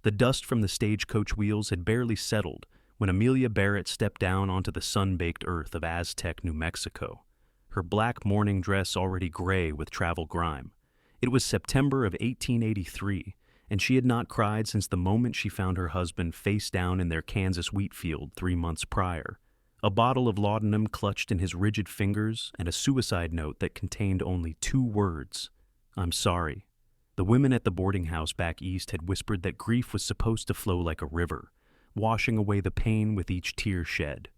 The dust from the stagecoach wheels had barely settled when Amelia Barrett stepped down onto the sun-baked earth of Aztec, New Mexico, her black mourning dress already gray with travel grime. It was September of 1883, and she had not cried since the moment she found her husband face down in their Kansas wheat field 3 months prior, a bottle of laudanum clutched in his rigid fingers and a suicide note that contained only 2 words, "I'm sorry." The women at the boarding house back east had whispered that grief was supposed to flow like a river, washing away the pain with each tear shed.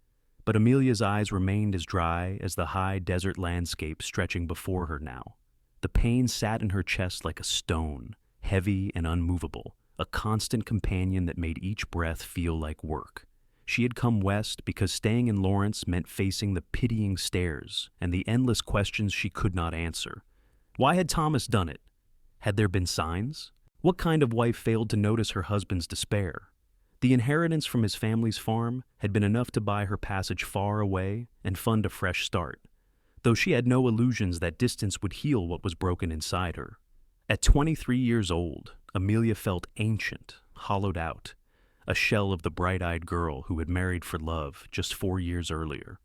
But Amelia's eyes remained as dry as the high desert landscape stretching before her now. The pain sat in her chest like a stone, heavy and unmovable, a constant companion that made each breath feel like work. She had come west because staying in Lawrence meant facing the pitying stares and the endless questions she could not answer. Why had Thomas done it? Had there been signs? What kind of wife failed to notice her husband's despair? The inheritance from his family's farm had been enough to buy her passage far away and fund a fresh start, though she had no illusions that distance would heal what was broken inside her. At 23 years old, Amelia felt ancient, hollowed out, a shell of the bright-eyed girl who had married for love just 4 years earlier.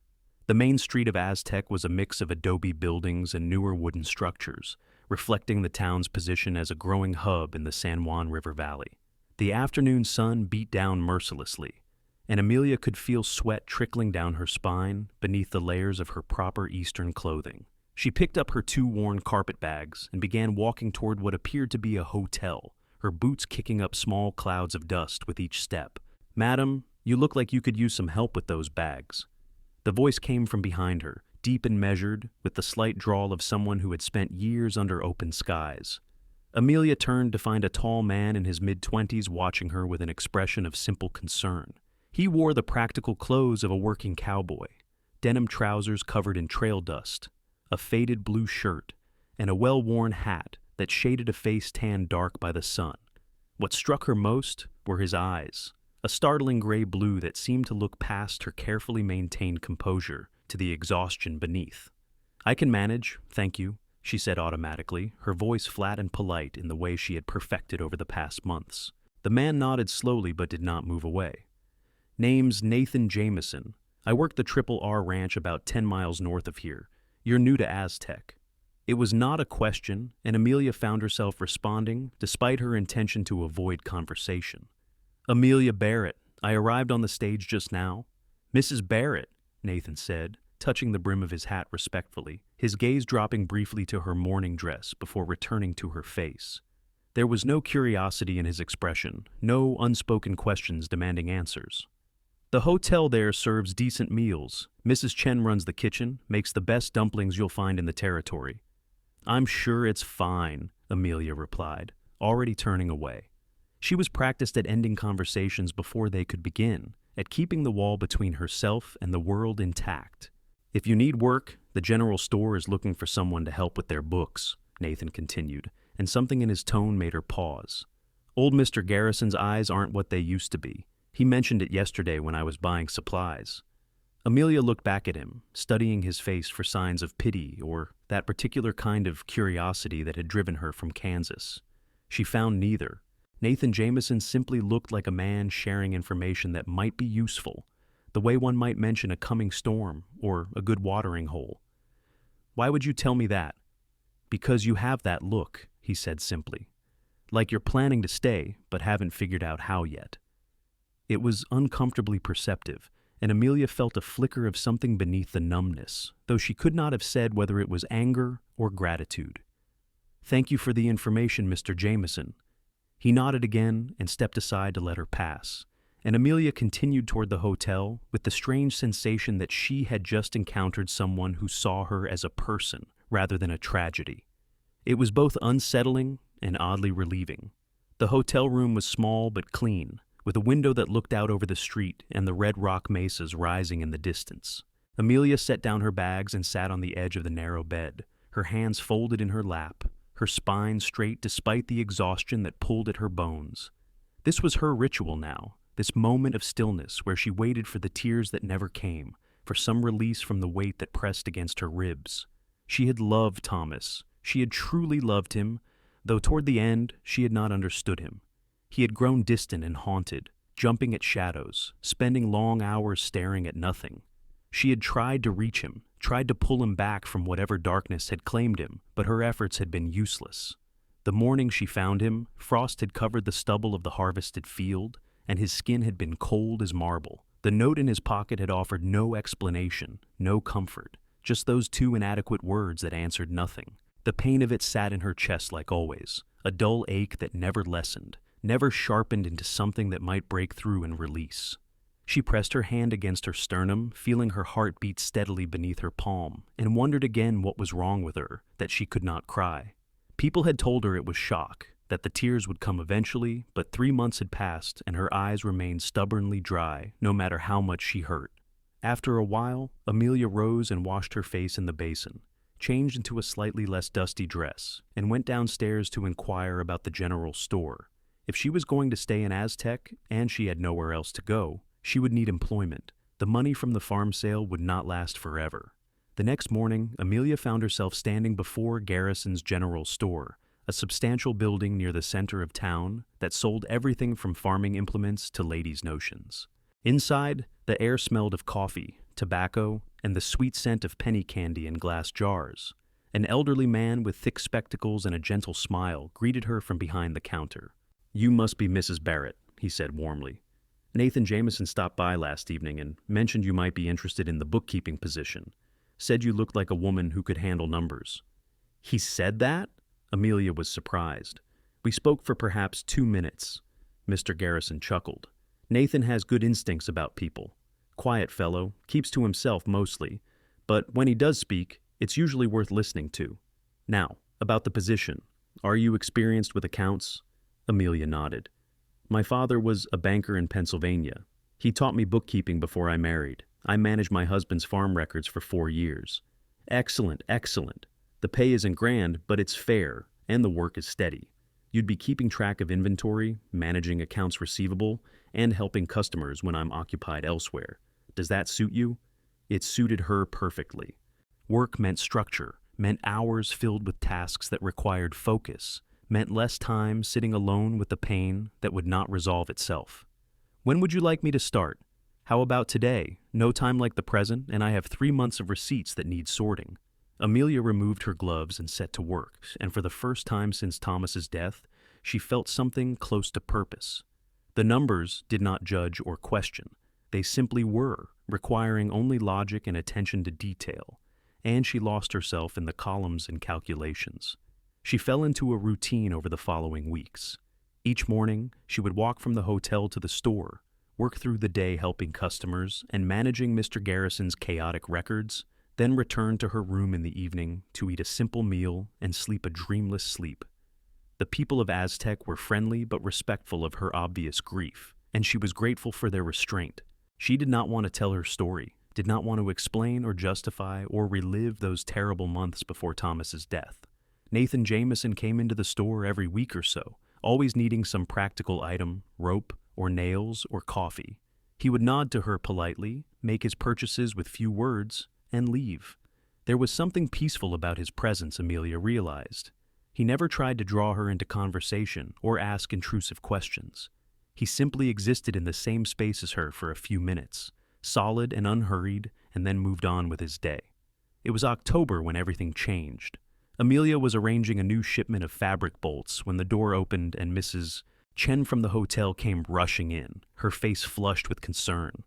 The main street of Aztec was a mix of adobe buildings and newer wooden structures, reflecting the town's position as a growing hub in the San Juan River Valley. The afternoon sun beat down mercilessly, and Amelia could feel sweat trickling down her spine beneath the layers of her proper Eastern clothing. She picked up her 2 worn carpet bags and began walking toward what appeared to be a hotel, her boots kicking up small clouds of dust with each step. "Madam, you look like you could use some help with those bags." The voice came from behind her, deep and measured, with the slight drawl of someone who had spent years under open skies. Amelia turned to find a tall man in his mid-20s watching her with an expression of simple concern. He wore the practical clothes of a working cowboy, denim trousers covered in trail dust, a faded blue shirt, and a well-worn hat that shaded a face tanned dark by the sun. What struck her most were his eyes, a startling gray blue that seemed to look past her carefully maintained composure to the exhaustion beneath. "I can manage, thank you," she said automatically, her voice flat and polite in the way she had perfected over the past months. The man nodded slowly but did not move away. "Name's Nathan Jameson. I work the Triple R Ranch about 10 miles north of here. You're new to Aztec." It was not a question, and Amelia found herself responding despite her intention to avoid conversation. "Amelia Barrett. I arrived on the stage just now." "Mrs. Barrett," Nathan said, touching the brim of his hat respectfully, his gaze dropping briefly to her mourning dress before returning to her face. There was no curiosity in his expression, no unspoken questions demanding answers. "The hotel there serves decent meals. Mrs. Chen runs the kitchen, makes the best dumplings you'll find in the territory." "I'm sure it's fine," Amelia replied, already turning away. She was practiced at ending conversations before they could begin, at keeping the wall between herself and the world intact. "If you need work, the general store is looking for someone to help with their books," Nathan continued, and something in his tone made her pause. "Old Mr. Garrison's eyes aren't what they used to be. He mentioned it yesterday when I was buying supplies." Amelia looked back at him, studying his face for signs of pity or that particular kind of curiosity that had driven her from Kansas. She found neither. Nathan Jameson simply looked like a man sharing information that might be useful, the way one might mention a coming storm or a good watering hole. "Why would you tell me that?" "Because you have that look," he said simply. "Like you're planning to stay, but haven't figured out how yet." It was uncomfortably perceptive, and Amelia felt a flicker of something beneath the numbness, though she could not have said whether it was anger or gratitude. "Thank you for the information, Mr. Jameson." He nodded again and stepped aside to let her pass, and Amelia continued toward the hotel with the strange sensation that she had just encountered someone who saw her as a person rather than a tragedy. It was both unsettling and oddly relieving. The hotel room was small but clean, with a window that looked out over the street and the red rock mesas rising in the distance. Amelia set down her bags and sat on the edge of the narrow bed, her hands folded in her lap, her spine straight despite the exhaustion that pulled at her bones. This was her ritual now, this moment of stillness where she waited for the tears that never came, for some release from the weight that pressed against her ribs. She had loved Thomas. She had truly loved him, though toward the end she had not understood him. He had grown distant and haunted, jumping at shadows, spending long hours staring at nothing. She had tried to reach him, tried to pull him back from whatever darkness had claimed him, but her efforts had been useless. The morning she found him, frost had covered the stubble of the harvested field, and his skin had been cold as marble. The note in his pocket had offered no explanation, no comfort, just those two inadequate words that answered nothing. The pain of it sat in her chest like always, a dull ache that never lessened, never sharpened into something that might break through and release. She pressed her hand against her sternum, feeling her heart beat steadily beneath her palm, and wondered again what was wrong with her, that she could not cry. People had told her it was shock, that the tears would come eventually, but 3 months had passed and her eyes remained stubbornly dry, no matter how much she hurt. After a while, Amelia rose and washed her face in the basin, changed into a slightly less dusty dress, and went downstairs to inquire about the general store. If she was going to stay in Aztec, and she had nowhere else to go, she would need employment. The money from the farm sale would not last forever. The next morning, Amelia found herself standing before Garrison's general store, a substantial building near the center of town that sold everything from farming implements to ladies' notions. Inside, the air smelled of coffee, tobacco, and the sweet scent of penny candy in glass jars. An elderly man with thick spectacles and a gentle smile greeted her from behind the counter. "You must be Mrs. Barrett," he said warmly. "Nathan Jameson stopped by last evening and mentioned you might be interested in the bookkeeping position. Said you looked like a woman who could handle numbers." "He said that?" Amelia was surprised. "We spoke for perhaps 2 minutes." Mr. Garrison chuckled. "Nathan has good instincts about people. Quiet fellow, keeps to himself mostly, but when he does speak, it's usually worth listening to. Now, about the position. Are you experienced with accounts?" Amelia nodded. "My father was a banker in Pennsylvania. He taught me bookkeeping before I married. I managed my husband's farm records for 4 years." "Excellent, excellent. The pay isn't grand, but it's fair, and the work is steady. You'd be keeping track of inventory, managing accounts receivable, and helping customers when I'm occupied elsewhere. Does that suit you?" It suited her perfectly. Work meant structure, meant hours filled with tasks that required focus, meant less time sitting alone with the pain that would not resolve itself. "When would you like me to start? How about today? No time like the present, and I have 3 months of receipts that need sorting." Amelia removed her gloves and set to work, and for the first time since Thomas's death, she felt something close to purpose. The numbers did not judge or question. They simply were, requiring only logic and attention to detail, and she lost herself in the columns and calculations. She fell into a routine over the following weeks. Each morning, she would walk from the hotel to the store, work through the day helping customers and managing Mr. Garrison's chaotic records, then return to her room in the evening to eat a simple meal and sleep a dreamless sleep. The people of Aztec were friendly but respectful of her obvious grief, and she was grateful for their restraint. She did not want to tell her story, did not want to explain or justify or relive those terrible months before Thomas's death. Nathan Jameson came into the store every week or so, always needing some practical item, rope, or nails, or coffee. He would nod to her politely, make his purchases with few words, and leave. There was something peaceful about his presence, Amelia realized. He never tried to draw her into conversation or ask intrusive questions. He simply existed in the same space as her for a few minutes, solid and unhurried, and then moved on with his day. It was October when everything changed. Amelia was arranging a new shipment of fabric bolts when the door opened and Mrs. Chen from the hotel came rushing in, her face flushed with concern.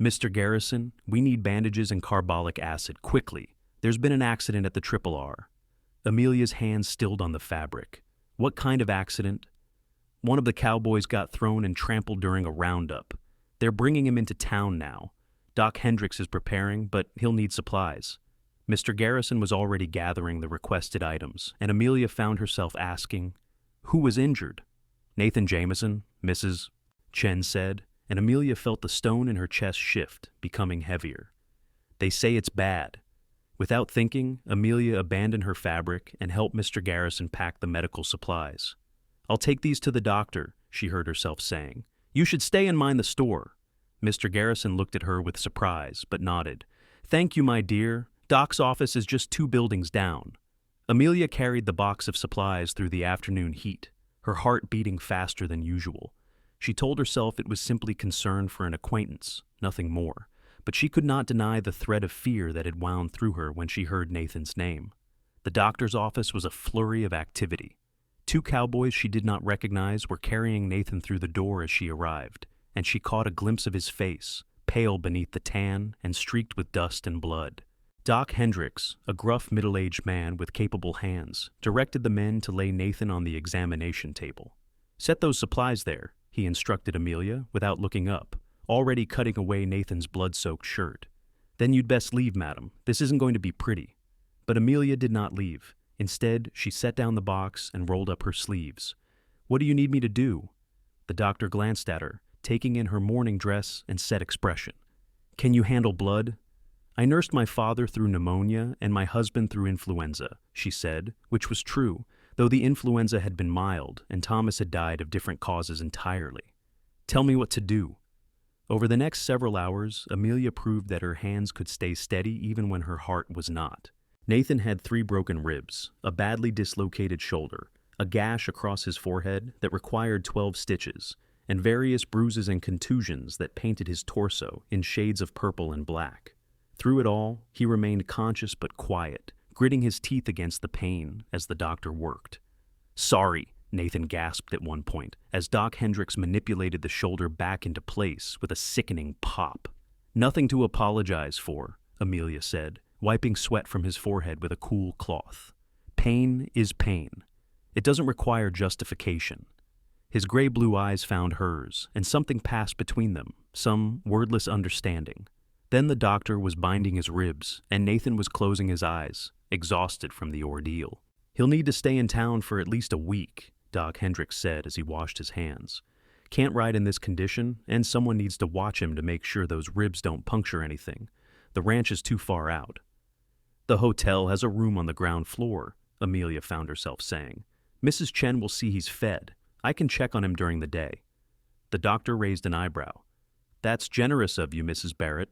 "Mr. Garrison, we need bandages and carbolic acid, quickly. There's been an accident at the R. Amelia's hands stilled on the fabric. "What kind of accident?" "One of the cowboys got thrown and trampled during a roundup. They're bringing him into town now. Doc Hendricks is preparing, but he'll need supplies." Mr. Garrison was already gathering the requested items, and Amelia found herself asking, "Who was injured?" "Nathan Jameson," Mrs. Chen said, and Amelia felt the stone in her chest shift, becoming heavier. "They say it's bad." Without thinking, Amelia abandoned her fabric and helped Mr. Garrison pack the medical supplies. "I'll take these to the doctor," she heard herself saying. "You should stay and mind the store." Mr. Garrison looked at her with surprise, but nodded. "Thank you, my dear. Doc's office is just 2 buildings down." Amelia carried the box of supplies through the afternoon heat. her heart beating faster than usual. She told herself it was simply concern for an acquaintance, nothing more, but she could not deny the thread of fear that had wound through her when she heard Nathan's name. The doctor's office was a flurry of activity. 2 cowboys she did not recognize were carrying Nathan through the door as she arrived, and she caught a glimpse of his face, pale beneath the tan and streaked with dust and blood. Doc Hendricks, a gruff middle-aged man with capable hands, directed the men to lay Nathan on the examination table. "Set those supplies there," he instructed Amelia without looking up, already cutting away Nathan's blood-soaked shirt. "Then you'd best leave, madam. This isn't going to be pretty." But Amelia did not leave. Instead, she set down the box and rolled up her sleeves. "What do you need me to do?" The doctor glanced at her, taking in her morning dress and set expression. "Can you handle blood?" "I nursed my father through pneumonia and my husband through influenza," she said, which was true, though the influenza had been mild and Thomas had died of different causes entirely. "Tell me what to do." Over the next several hours, Amelia proved that her hands could stay steady even when her heart was not. Nathan had 3 broken ribs, a badly dislocated shoulder, a gash across his forehead that required 12 stitches, and various bruises and contusions that painted his torso in shades of purple and black. Through it all, he remained conscious but quiet, gritting his teeth against the pain as the doctor worked. "Sorry," Nathan gasped at one point, as Doc Hendricks manipulated the shoulder back into place with a sickening pop. "Nothing to apologize for," Amelia said, wiping sweat from his forehead with a cool cloth. "Pain is pain. It doesn't require justification." His gray-blue eyes found hers, and something passed between them, some wordless understanding. Then the doctor was binding his ribs, and Nathan was closing his eyes, exhausted from the ordeal. "He'll need to stay in town for at least a week," Doc Hendricks said as he washed his hands. "Can't ride in this condition, and someone needs to watch him to make sure those ribs don't puncture anything. The ranch is too far out." "The hotel has a room on the ground floor," Amelia found herself saying. "Mrs. Chen will see he's fed. I can check on him during the day." The doctor raised an eyebrow. "That's generous of you, Mrs. Barrett."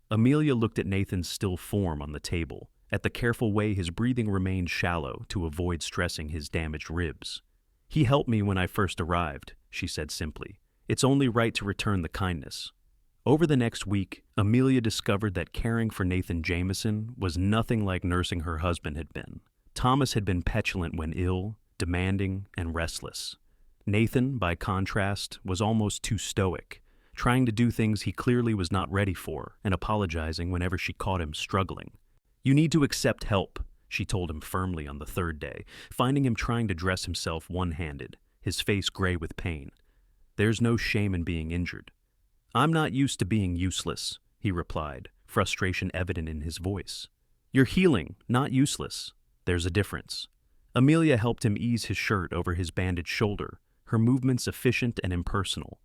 Amelia looked at Nathan's still form on the table, at the careful way his breathing remained shallow to avoid stressing his damaged ribs. "He helped me when I first arrived," she said simply. "It's only right to return the kindness." Over the next week, Amelia discovered that caring for Nathan Jameson was nothing like nursing her husband had been. Thomas had been petulant when ill, demanding, and restless. Nathan, by contrast, was almost too stoic, trying to do things he clearly was not ready for and apologizing whenever she caught him struggling. "You need to accept help," she told him firmly on the 3rd day, finding him trying to dress himself one-handed, his face gray with pain. "There's no shame in being injured." "I'm not used to being useless," he replied, frustration evident in his voice. "You're healing, not useless. There's a difference." Amelia helped him ease his shirt over his bandaged shoulder, her movements efficient and impersonal.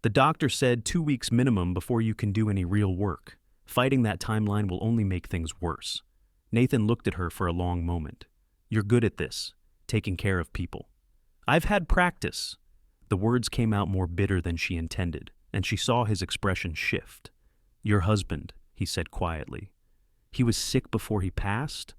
"The doctor said 2 weeks minimum before you can do any real work. Fighting that timeline will only make things worse." Nathan looked at her for a long moment. "You're good at this, taking care of people." "I've had practice." The words came out more bitter than she intended, and she saw his expression shift. "Your husband," he said quietly. "He was sick before he passed?"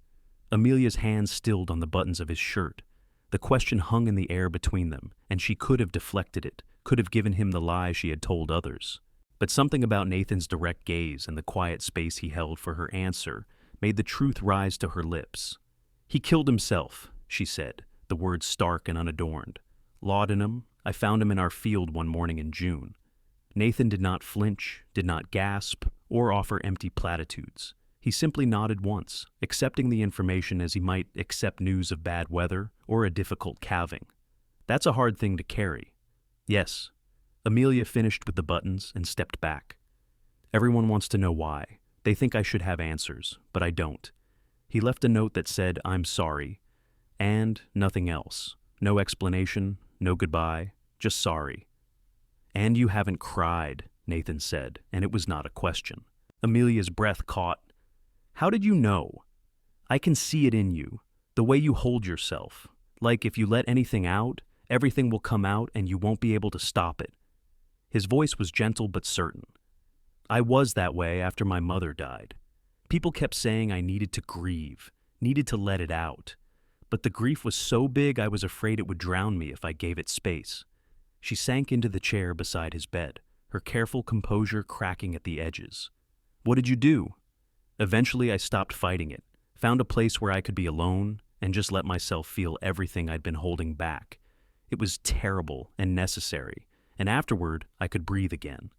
Amelia's hands stilled on the buttons of his shirt. The question hung in the air between them, and she could have deflected it, could have given him the lie she had told others. But something about Nathan's direct gaze and the quiet space he held for her answer made the truth rise to her lips. "He killed himself," she said, the words stark and unadorned. "Laudanum, I found him in our field one morning in June." Nathan did not flinch, did not gasp, or offer empty platitudes. He simply nodded once, accepting the information as he might accept news of bad weather or a difficult calving. "That's a hard thing to carry." "Yes." Amelia finished with the buttons and stepped back. "Everyone wants to know why. They think I should have answers, but I don't." He left a note that said, "I'm sorry," and nothing else. No explanation, no goodbye, just sorry. "And you haven't cried," Nathan said, and it was not a question. Amelia's breath caught. "How did you know?" "I can see it in you, the way you hold yourself. Like if you let anything out, everything will come out and you won't be able to stop it." His voice was gentle but certain. "I was that way after my mother died. People kept saying I needed to grieve, needed to let it out. but the grief was so big I was afraid it would drown me if I gave it space. She sank into the chair beside his bed, her careful composure cracking at the edges. What did you do? Eventually I stopped fighting it, found a place where I could be alone, and just let myself feel everything I'd been holding back. It was terrible and necessary, and afterward I could breathe again.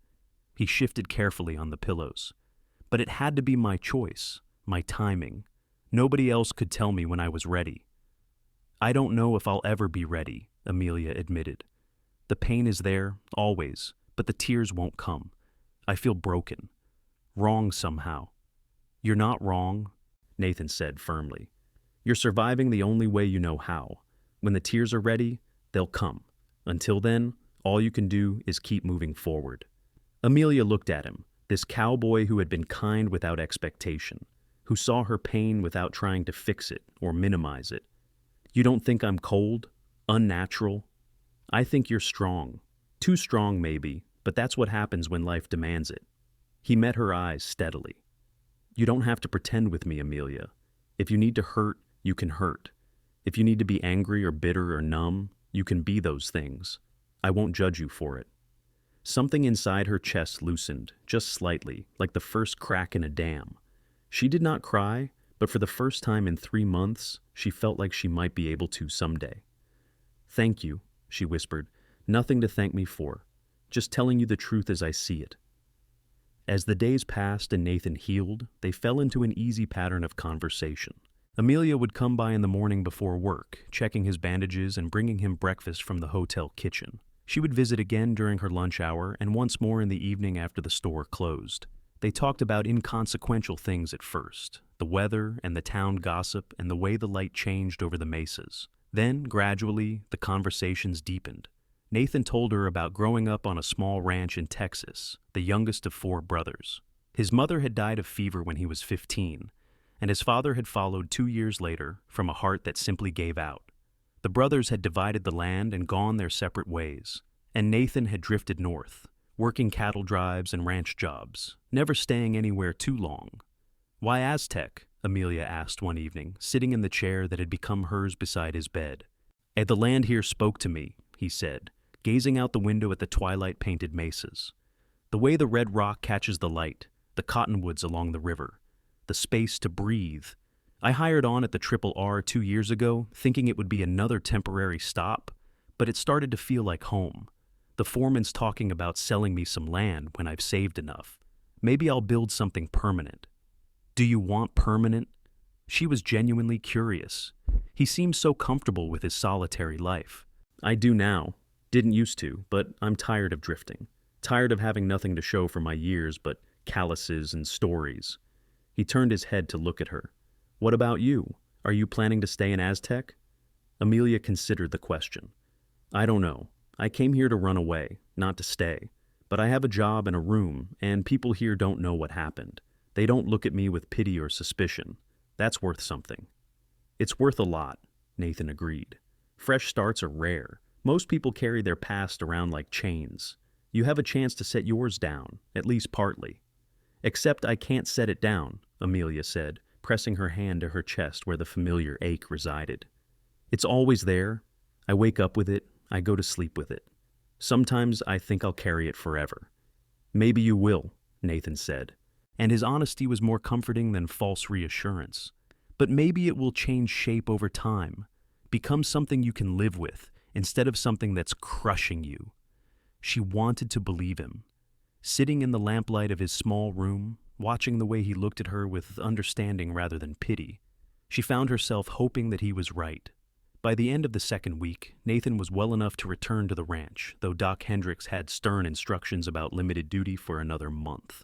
He shifted carefully on the pillows. But it had to be my choice, my timing. Nobody else could tell me when I was ready. I don't know if I'll ever be ready, Amelia admitted. The pain is there, always, but the tears won't come. I feel broken. Wrong somehow. You're not wrong, Nathan said firmly. You're surviving the only way you know how. When the tears are ready, they'll come. Until then, all you can do is keep moving forward. Amelia looked at him, this cowboy who had been kind without expectation, who saw her pain without trying to fix it or minimize it. You don't think I'm cold? Unnatural? I think you're strong. Too strong, maybe, but that's what happens when life demands it. He met her eyes steadily. You don't have to pretend with me, Amelia. If you need to hurt, you can hurt. If you need to be angry or bitter or numb, you can be those things. I won't judge you for it. Something inside her chest loosened, just slightly, like the first crack in a dam. She did not cry, but for the first time in 3 months, she felt like she might be able to someday. Thank you, she whispered. Nothing to thank me for. Just telling you the truth as I see it. As the days passed and Nathan healed, they fell into an easy pattern of conversation. Amelia would come by in the morning before work, checking his bandages and bringing him breakfast from the hotel kitchen. She would visit again during her lunch hour and once more in the evening after the store closed. They talked about inconsequential things at first, the weather and the town gossip and the way the light changed over the mesas. Then, gradually, the conversations deepened. Nathan told her about growing up on a small ranch in Texas, the youngest of 4 brothers. His mother had died of fever when he was 15, and his father had followed 2 years later from a heart that simply gave out. The brothers had divided the land and gone their separate ways, and Nathan had drifted north, working cattle drives and ranch jobs, never staying anywhere too long. Why Aztec? Amelia asked one evening, sitting in the chair that had become hers beside his bed. The land here spoke to me, he said, gazing out the window at the twilight-painted mesas. The way the red rock catches the light, the cottonwoods along the river, the space to breathe. I hired on at the RRR 2 years ago, thinking it would be another temporary stop, but it started to feel like home. The foreman's talking about selling me some land when I've saved enough. Maybe I'll build something permanent. Do you want permanent? She was genuinely curious. He seemed so comfortable with his solitary life. I do now. Didn't used to, but I'm tired of drifting. Tired of having nothing to show for my years but calluses and stories. He turned his head to look at her. What about you? Are you planning to stay in Aztec? Amelia considered the question. I don't know. I came here to run away, not to stay. But I have a job and a room, and people here don't know what happened. They don't look at me with pity or suspicion. That's worth something. It's worth a lot, Nathan agreed. Fresh starts are rare. Most people carry their past around like chains. You have a chance to set yours down, at least partly. Except I can't set it down, Amelia said, pressing her hand to her chest where the familiar ache resided. It's always there. I wake up with it. I go to sleep with it. Sometimes I think I'll carry it forever. Maybe you will, Nathan said, and his honesty was more comforting than false reassurance. But maybe it will change shape over time, become something you can live with instead of something that's crushing you. She wanted to believe him. Sitting in the lamplight of his small room, watching the way he looked at her with understanding rather than pity, she found herself hoping that he was right. By the end of the second week, Nathan was well enough to return to the ranch, though Doc Hendricks had stern instructions about limited duty for another month.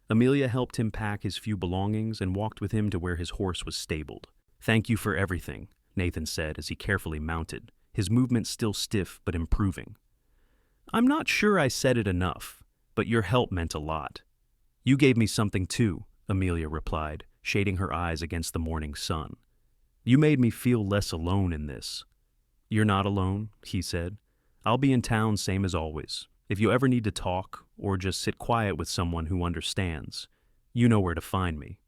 Amelia helped him pack his few belongings and walked with him to where his horse was stabled. Thank you for everything, Nathan said as he carefully mounted, his movements still stiff but improving. I'm not sure I said it enough, but your help meant a lot. You gave me something too, Amelia replied, shading her eyes against the morning sun. You made me feel less alone in this. You're not alone, he said. I'll be in town same as always. If you ever need to talk or just sit quiet with someone who understands, you know where to find me.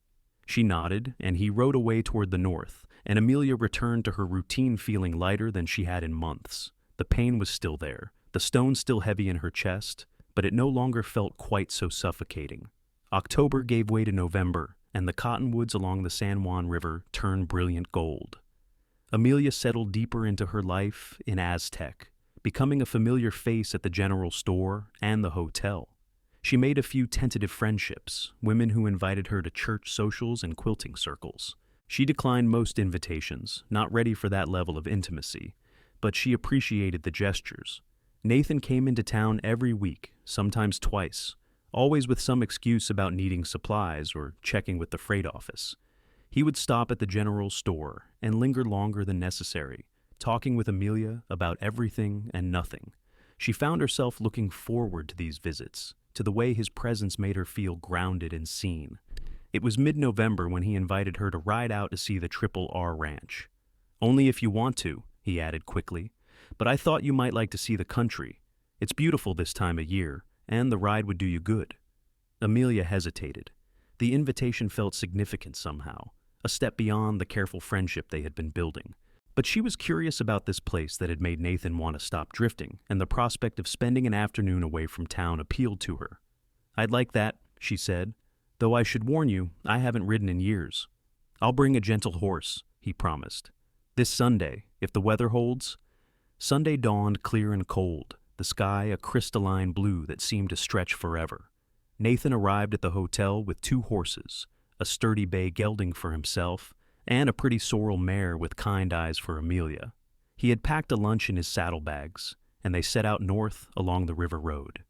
She nodded, and he rode away toward the north, and Amelia returned to her routine feeling lighter than she had in months. The pain was still there, the stone still heavy in her chest, but it no longer felt quite so suffocating. October gave way to November, and the cottonwoods along the San Juan River turned brilliant gold. Amelia settled deeper into her life in Aztec, becoming a familiar face at the general store and the hotel. She made a few tentative friendships, women who invited her to church socials and quilting circles. She declined most invitations, not ready for that level of intimacy, but she appreciated the gestures. Nathan came into town every week, sometimes twice, always with some excuse about needing supplies or checking with the freight office. He would stop at the general store and linger longer than necessary, talking with Amelia about everything and nothing. She found herself looking forward to these visits, to the way his presence made her feel grounded and seen. It was mid-November when he invited her to ride out to see the Triple R Ranch. "Only if you want to," he added quickly, "but I thought you might like to see the country. It's beautiful this time of year, and the ride would do you good." Amelia hesitated. The invitation felt significant somehow, a step beyond the careful friendship they had been building. But she was curious about this place that had made Nathan want to stop drifting, and the prospect of spending an afternoon away from town appealed to her. "I'd like that," she said, "though I should warn you, I haven't ridden in years." "I'll bring a gentle horse," he promised. "This Sunday, if the weather holds." Sunday dawned clear and cold, the sky a crystalline blue that seemed to stretch forever. Nathan arrived at the hotel with 2 horses, a sturdy bay gelding for himself, and a pretty sorrel mare with kind eyes for Amelia. He had packed a lunch in his saddlebags, and they set out north along the river road.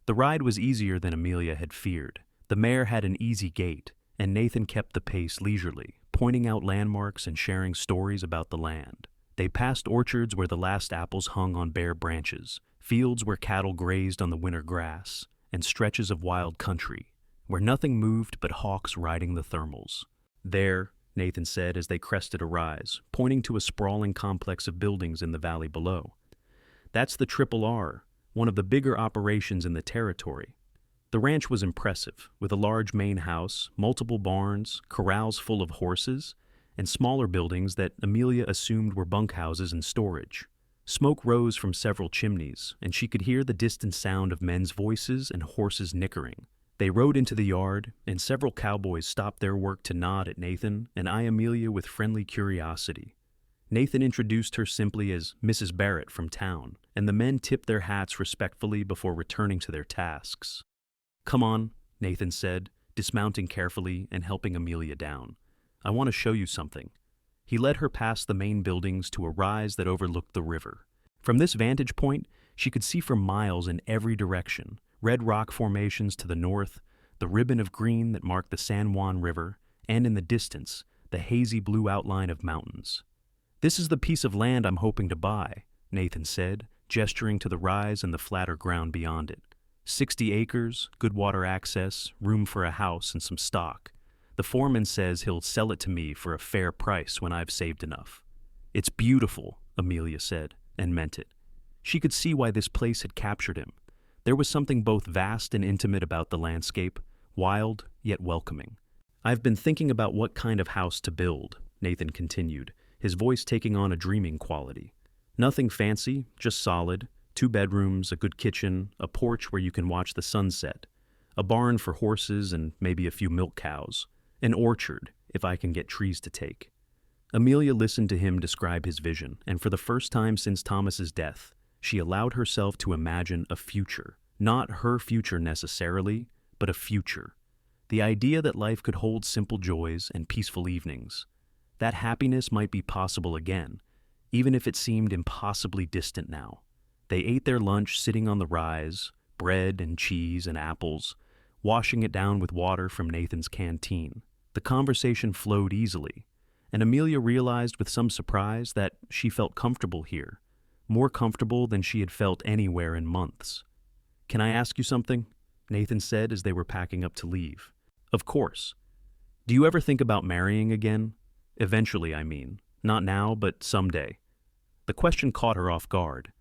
The ride was easier than Amelia had feared. The mare had an easy gait, and Nathan kept the pace leisurely, pointing out landmarks and sharing stories about the land. They passed orchards where the last apples hung on bare branches, fields where cattle grazed on the winter grass, and stretches of wild country, where nothing moved but hawks riding the thermals. "There," Nathan said as they crested a rise, pointing to a sprawling complex of buildings in the valley below. "That's the Triple R, one of the bigger operations in the territory." The ranch was impressive, with a large main house, multiple barns, corrals full of horses, and smaller buildings that Amelia assumed were bunkhouses and storage. Smoke rose from several chimneys, and she could hear the distant sound of men's voices and horses nickering. They rode into the yard, and several cowboys stopped their work to nod at Nathan and eye Amelia with friendly curiosity. Nathan introduced her simply as Mrs. Barrett from town, and the men tipped their hats respectfully before returning to their tasks. "Come on," Nathan said, dismounting carefully and helping Amelia down. "I want to show you something." He led her past the main buildings to a rise that overlooked the river. From this vantage point, she could see for miles in every direction, red rock formations to the north, the ribbon of green that marked the San Juan River, and in the distance, the hazy blue outline of mountains. "This is the piece of land I'm hoping to buy," Nathan said, gesturing to the rise and the flatter ground beyond it. 60 acres, good water access, room for a house and some stock. The foreman says he'll sell it to me for a fair price when I've saved enough." "It's beautiful," Amelia said, and meant it. She could see why this place had captured him. There was something both vast and intimate about the landscape, wild yet welcoming. "I've been thinking about what kind of house to build," Nathan continued, his voice taking on a dreaming quality. "Nothing fancy, just solid. 2 bedrooms, a good kitchen, a porch where you can watch the sunset, a barn for horses and maybe a few milk cows, an orchard if I can get trees to take." Amelia listened to him describe his vision, and for the first time since Thomas's death, she allowed herself to imagine a future. Not her future necessarily, but a future. The idea that life could hold simple joys and peaceful evenings. That happiness might be possible again, even if it seemed impossibly distant now. They ate their lunch sitting on the rise, bread and cheese and apples, washing it down with water from Nathan's canteen. The conversation flowed easily, and Amelia realized with some surprise that she felt comfortable here, more comfortable than she had felt anywhere in months. "Can I ask you something?" Nathan said as they were packing up to leave. "Of course. Do you ever think about marrying again? Eventually, I mean. Not now, but someday." The question caught her off guard.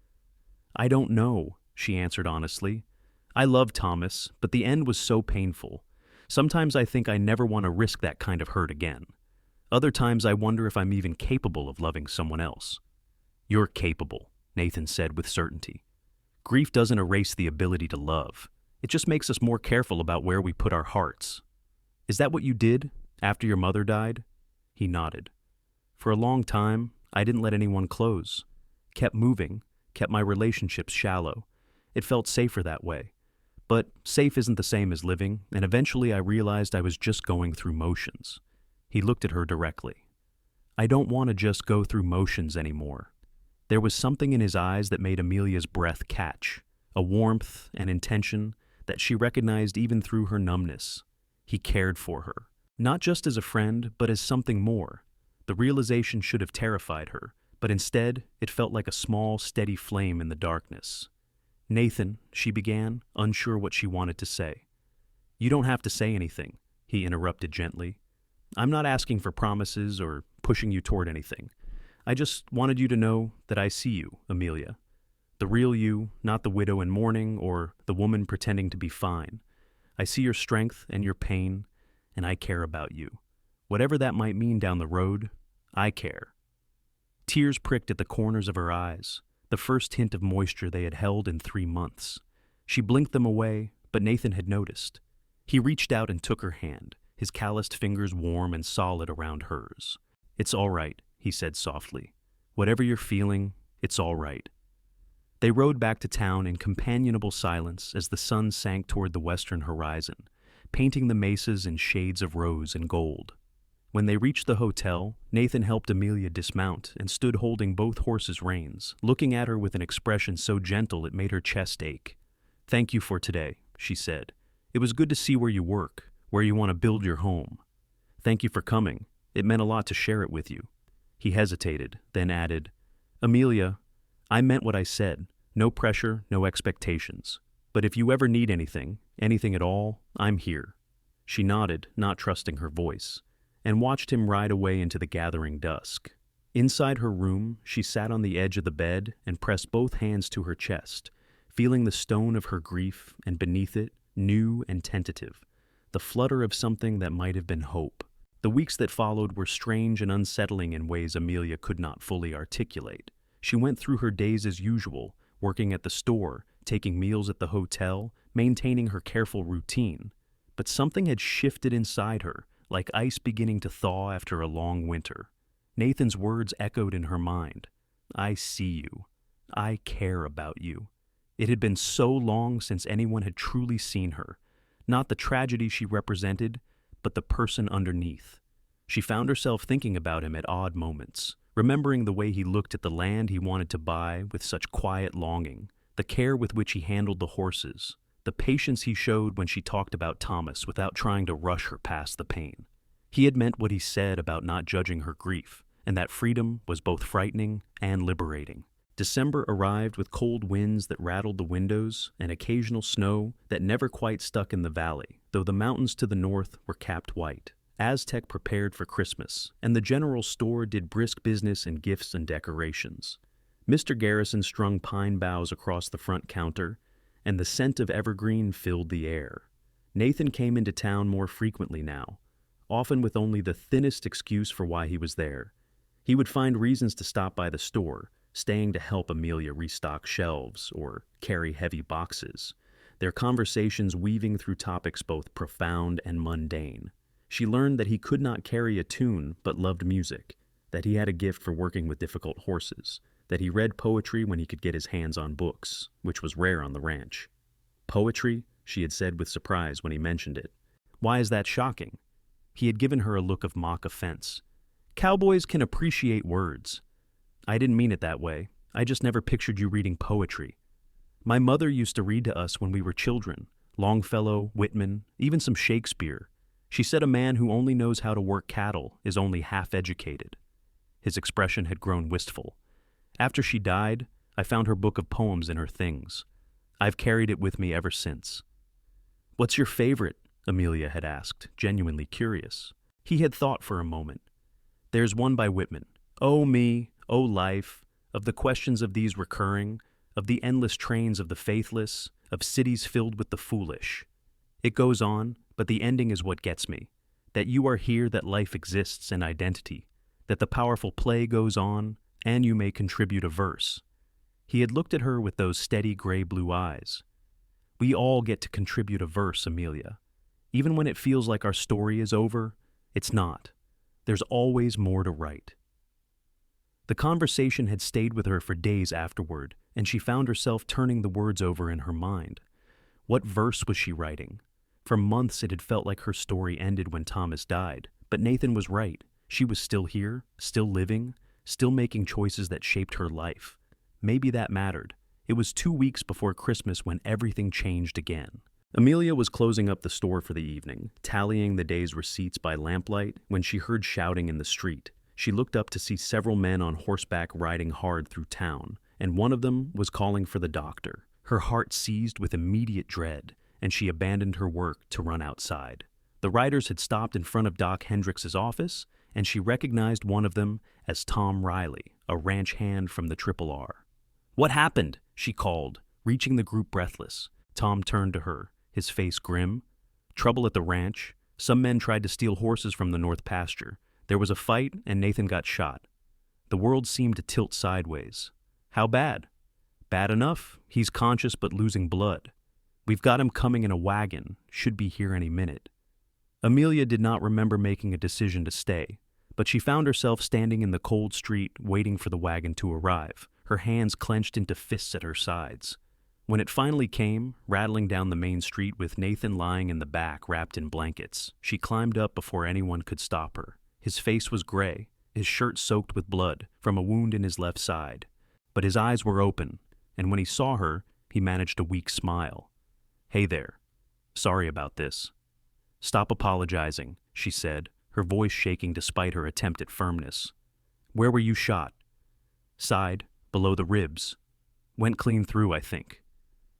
"I don't know," she answered honestly. "I love Thomas, but the end was so painful. Sometimes I think I never want to risk that kind of hurt again." Other times I wonder if I'm even capable of loving someone else. You're capable, Nathan said with certainty. Grief doesn't erase the ability to love. It just makes us more careful about where we put our hearts. Is that what you did after your mother died? He nodded. For a long time, I didn't let anyone close. Kept moving, kept my relationships shallow. It felt safer that way. But safe isn't the same as living, and eventually I realized I was just going through motions. He looked at her directly. I don't want to just go through motions anymore. There was something in his eyes that made Amelia's breath catch, a warmth and intention that she recognized even through her numbness. He cared for her, not just as a friend, but as something more. The realization should have terrified her, but instead it felt like a small, steady flame in the darkness. Nathan, she began, unsure what she wanted to say. You don't have to say anything, he interrupted gently. I'm not asking for promises or pushing you toward anything. I just wanted you to know that I see you, Amelia. The real you, not the widow in mourning or the woman pretending to be fine. I see your strength and your pain, and I care about you. Whatever that might mean down the road, I care. Tears pricked at the corners of her eyes, the first hint of moisture they had held in 3 months. She blinked them away, but Nathan had noticed. He reached out and took her hand, his calloused fingers warm and solid around hers. It's all right, he said softly. Whatever you're feeling, it's all right. They rode back to town in companionable silence as the sun sank toward the western horizon, painting the mesas in shades of rose and gold. When they reached the hotel, Nathan helped Amelia dismount and stood holding both horses' reins, looking at her with an expression so gentle it made her chest ache. Thank you for today, she said. It was good to see where you work, where you want to build your home. Thank you for coming. It meant a lot to share it with you. He hesitated, then added, Amelia, I meant what I said. No pressure, no expectations. But if you ever need anything at all, I'm here. She nodded, not trusting her voice, and watched him ride away into the gathering dusk. Inside her room, she sat on the edge of the bed and pressed both hands to her chest, feeling the stone of her grief, and beneath it, new and tentative, the flutter of something that might have been hope. The weeks that followed were strange and unsettling in ways Amelia could not fully articulate. She went through her days as usual, working at the store, taking meals at the hotel, maintaining her careful routine. But something had shifted inside her, like ice beginning to thaw after a long winter. Nathan's words echoed in her mind. I see you. I care about you. It had been so long since anyone had truly seen her, not the tragedy she represented, but the person underneath. She found herself thinking about him at odd moments, remembering the way he looked at the land he wanted to buy with such quiet longing, the care with which he handled the horses, the patience he showed when she talked about Thomas without trying to rush her past the pain. He had meant what he said about not judging her grief, and that freedom was both frightening and liberating. December arrived with cold winds that rattled the windows and occasional snow that never quite stuck in the valley, though the mountains to the north were capped white. Aztec prepared for Christmas, and the general store did brisk business in gifts and decorations. Mr. Garrison strung pine boughs across the front counter, and the scent of evergreen filled the air. Nathan came into town more frequently now, often with only the thinnest excuse for why he was there. He would find reasons to stop by the store, staying to help Amelia restock shelves or carry heavy boxes, their conversations weaving through topics both profound and mundane. She learned that he could not carry a tune but loved music, that he had a gift for working with difficult horses, that he read poetry when he could get his hands on books, which was rare on the ranch. Poetry, she had said with surprise when he mentioned it. Why is that shocking? He had given her a look of mock offense. Cowboys can appreciate words. I didn't mean it that way. I just never pictured you reading poetry. My mother used to read to us when we were children, Longfellow, Whitman, even some Shakespeare. She said a man who only knows how to work cattle is only half-educated. His expression had grown wistful. After she died, I found her book of poems in her things. I've carried it with me ever since. What's your favorite? Amelia had asked, genuinely curious. He had thought for a moment. There's one by Whitman. Oh me, oh life, of the questions of these recurring, of the endless trains of the faithless, of cities filled with the foolish. It goes on, but the ending is what gets me. that you are here, that life exists in identity, that the powerful play goes on, and you may contribute a verse. He had looked at her with those steady gray-blue eyes. We all get to contribute a verse, Amelia. Even when it feels like our story is over, it's not. There's always more to write. The conversation had stayed with her for days afterward, and she found herself turning the words over in her mind. What verse was she writing? For months it had felt like her story ended when Thomas died, but Nathan was right. She was still here, still living, still making choices that shaped her life. Maybe that mattered. It was 2 weeks before Christmas when everything changed again. Amelia was closing up the store for the evening, tallying the day's receipts by lamplight, when she heard shouting in the street. She looked up to see several men on horseback riding hard through town, and one of them was calling for the doctor. Her heart seized with immediate dread, and she abandoned her work to run outside. The riders had stopped in front of Doc Hendricks' office, and she recognized one of them as Tom Riley, a ranch hand from the Triple R. "What happened?" she called, reaching the group breathless. Tom turned to her, his face grim. "Trouble at the ranch. Some men tried to steal horses from the north pasture. There was a fight, and Nathan got shot." The world seemed to tilt sideways. "How bad?" "Bad enough. He's conscious but losing blood. We've got him coming in a wagon. Should be here any minute." Amelia did not remember making a decision to stay, but she found herself standing in the cold street waiting for the wagon to arrive, her hands clenched into fists at her sides. When it finally came, rattling down the main street with Nathan lying in the back wrapped in blankets, she climbed up before anyone could stop her. His face was gray, his shirt soaked with blood from a wound in his left side. But his eyes were open, and when he saw her, he managed a weak smile. "Hey there. Sorry about this." "Stop apologizing," she said, her voice shaking despite her attempt at firmness. "Where were you shot?" "Side, below the ribs. Went clean through, I think."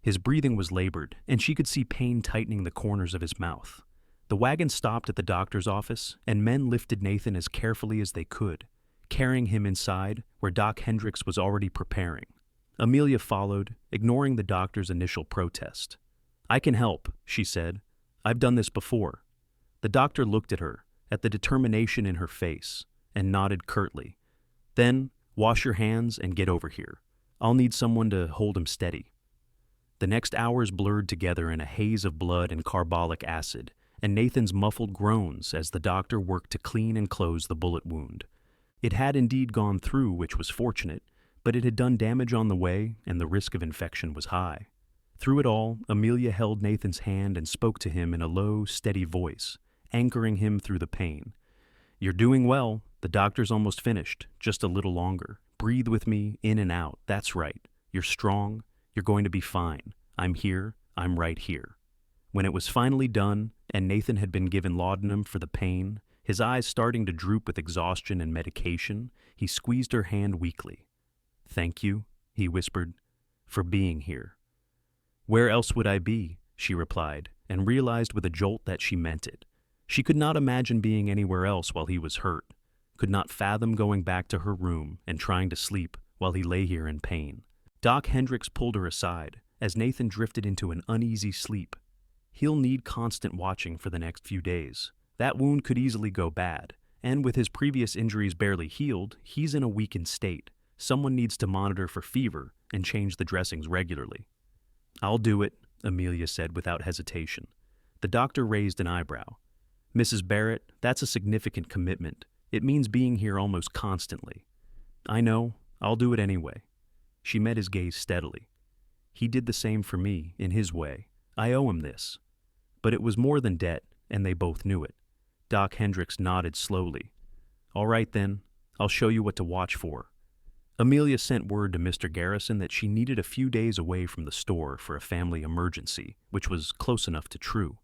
His breathing was labored, and she could see pain tightening the corners of his mouth. The wagon stopped at the doctor's office, and men lifted Nathan as carefully as they could, carrying him inside where Doc Hendricks was already preparing. Amelia followed, ignoring the doctor's initial protest. "I can help," she said. "I've done this before." The doctor looked at her, at the determination in her face, and nodded curtly. "Then, wash your hands and get over here. I'll need someone to hold him steady." The next hours blurred together in a haze of blood and carbolic acid, and Nathan's muffled groans as the doctor worked to clean and close the bullet wound. It had indeed gone through, which was fortunate, but it had done damage on the way, and the risk of infection was high. Through it all, Amelia held Nathan's hand and spoke to him in a low, steady voice, anchoring him through the pain. "You're doing well. The doctor's almost finished. Just a little longer. Breathe with me, in and out. That's right. You're strong. You're going to be fine. I'm here. I'm right here." When it was finally done, and Nathan had been given laudanum for the pain, his eyes starting to droop with exhaustion and medication, he squeezed her hand weakly. "Thank you," he whispered, "for being here." "Where else would I be?" she replied, and realized with a jolt that she meant it. She could not imagine being anywhere else while he was hurt, could not fathom going back to her room and trying to sleep while he lay here in pain. Doc Hendricks pulled her aside as Nathan drifted into an uneasy sleep. He'll need constant watching for the next few days. That wound could easily go bad, and with his previous injuries barely healed, he's in a weakened state. Someone needs to monitor for fever and change the dressings regularly. "I'll do it," Amelia said without hesitation. The doctor raised an eyebrow. "Mrs. Barrett, that's a significant commitment. It means being here almost constantly." "I know. I'll do it anyway." She met his gaze steadily. "He did the same for me, in his way. I owe him this." But it was more than debt, and they both knew it. Doc Hendricks nodded slowly. "All right then, I'll show you what to watch for." Amelia sent word to Mr. Garrison that she needed a few days away from the store for a family emergency, which was close enough to true.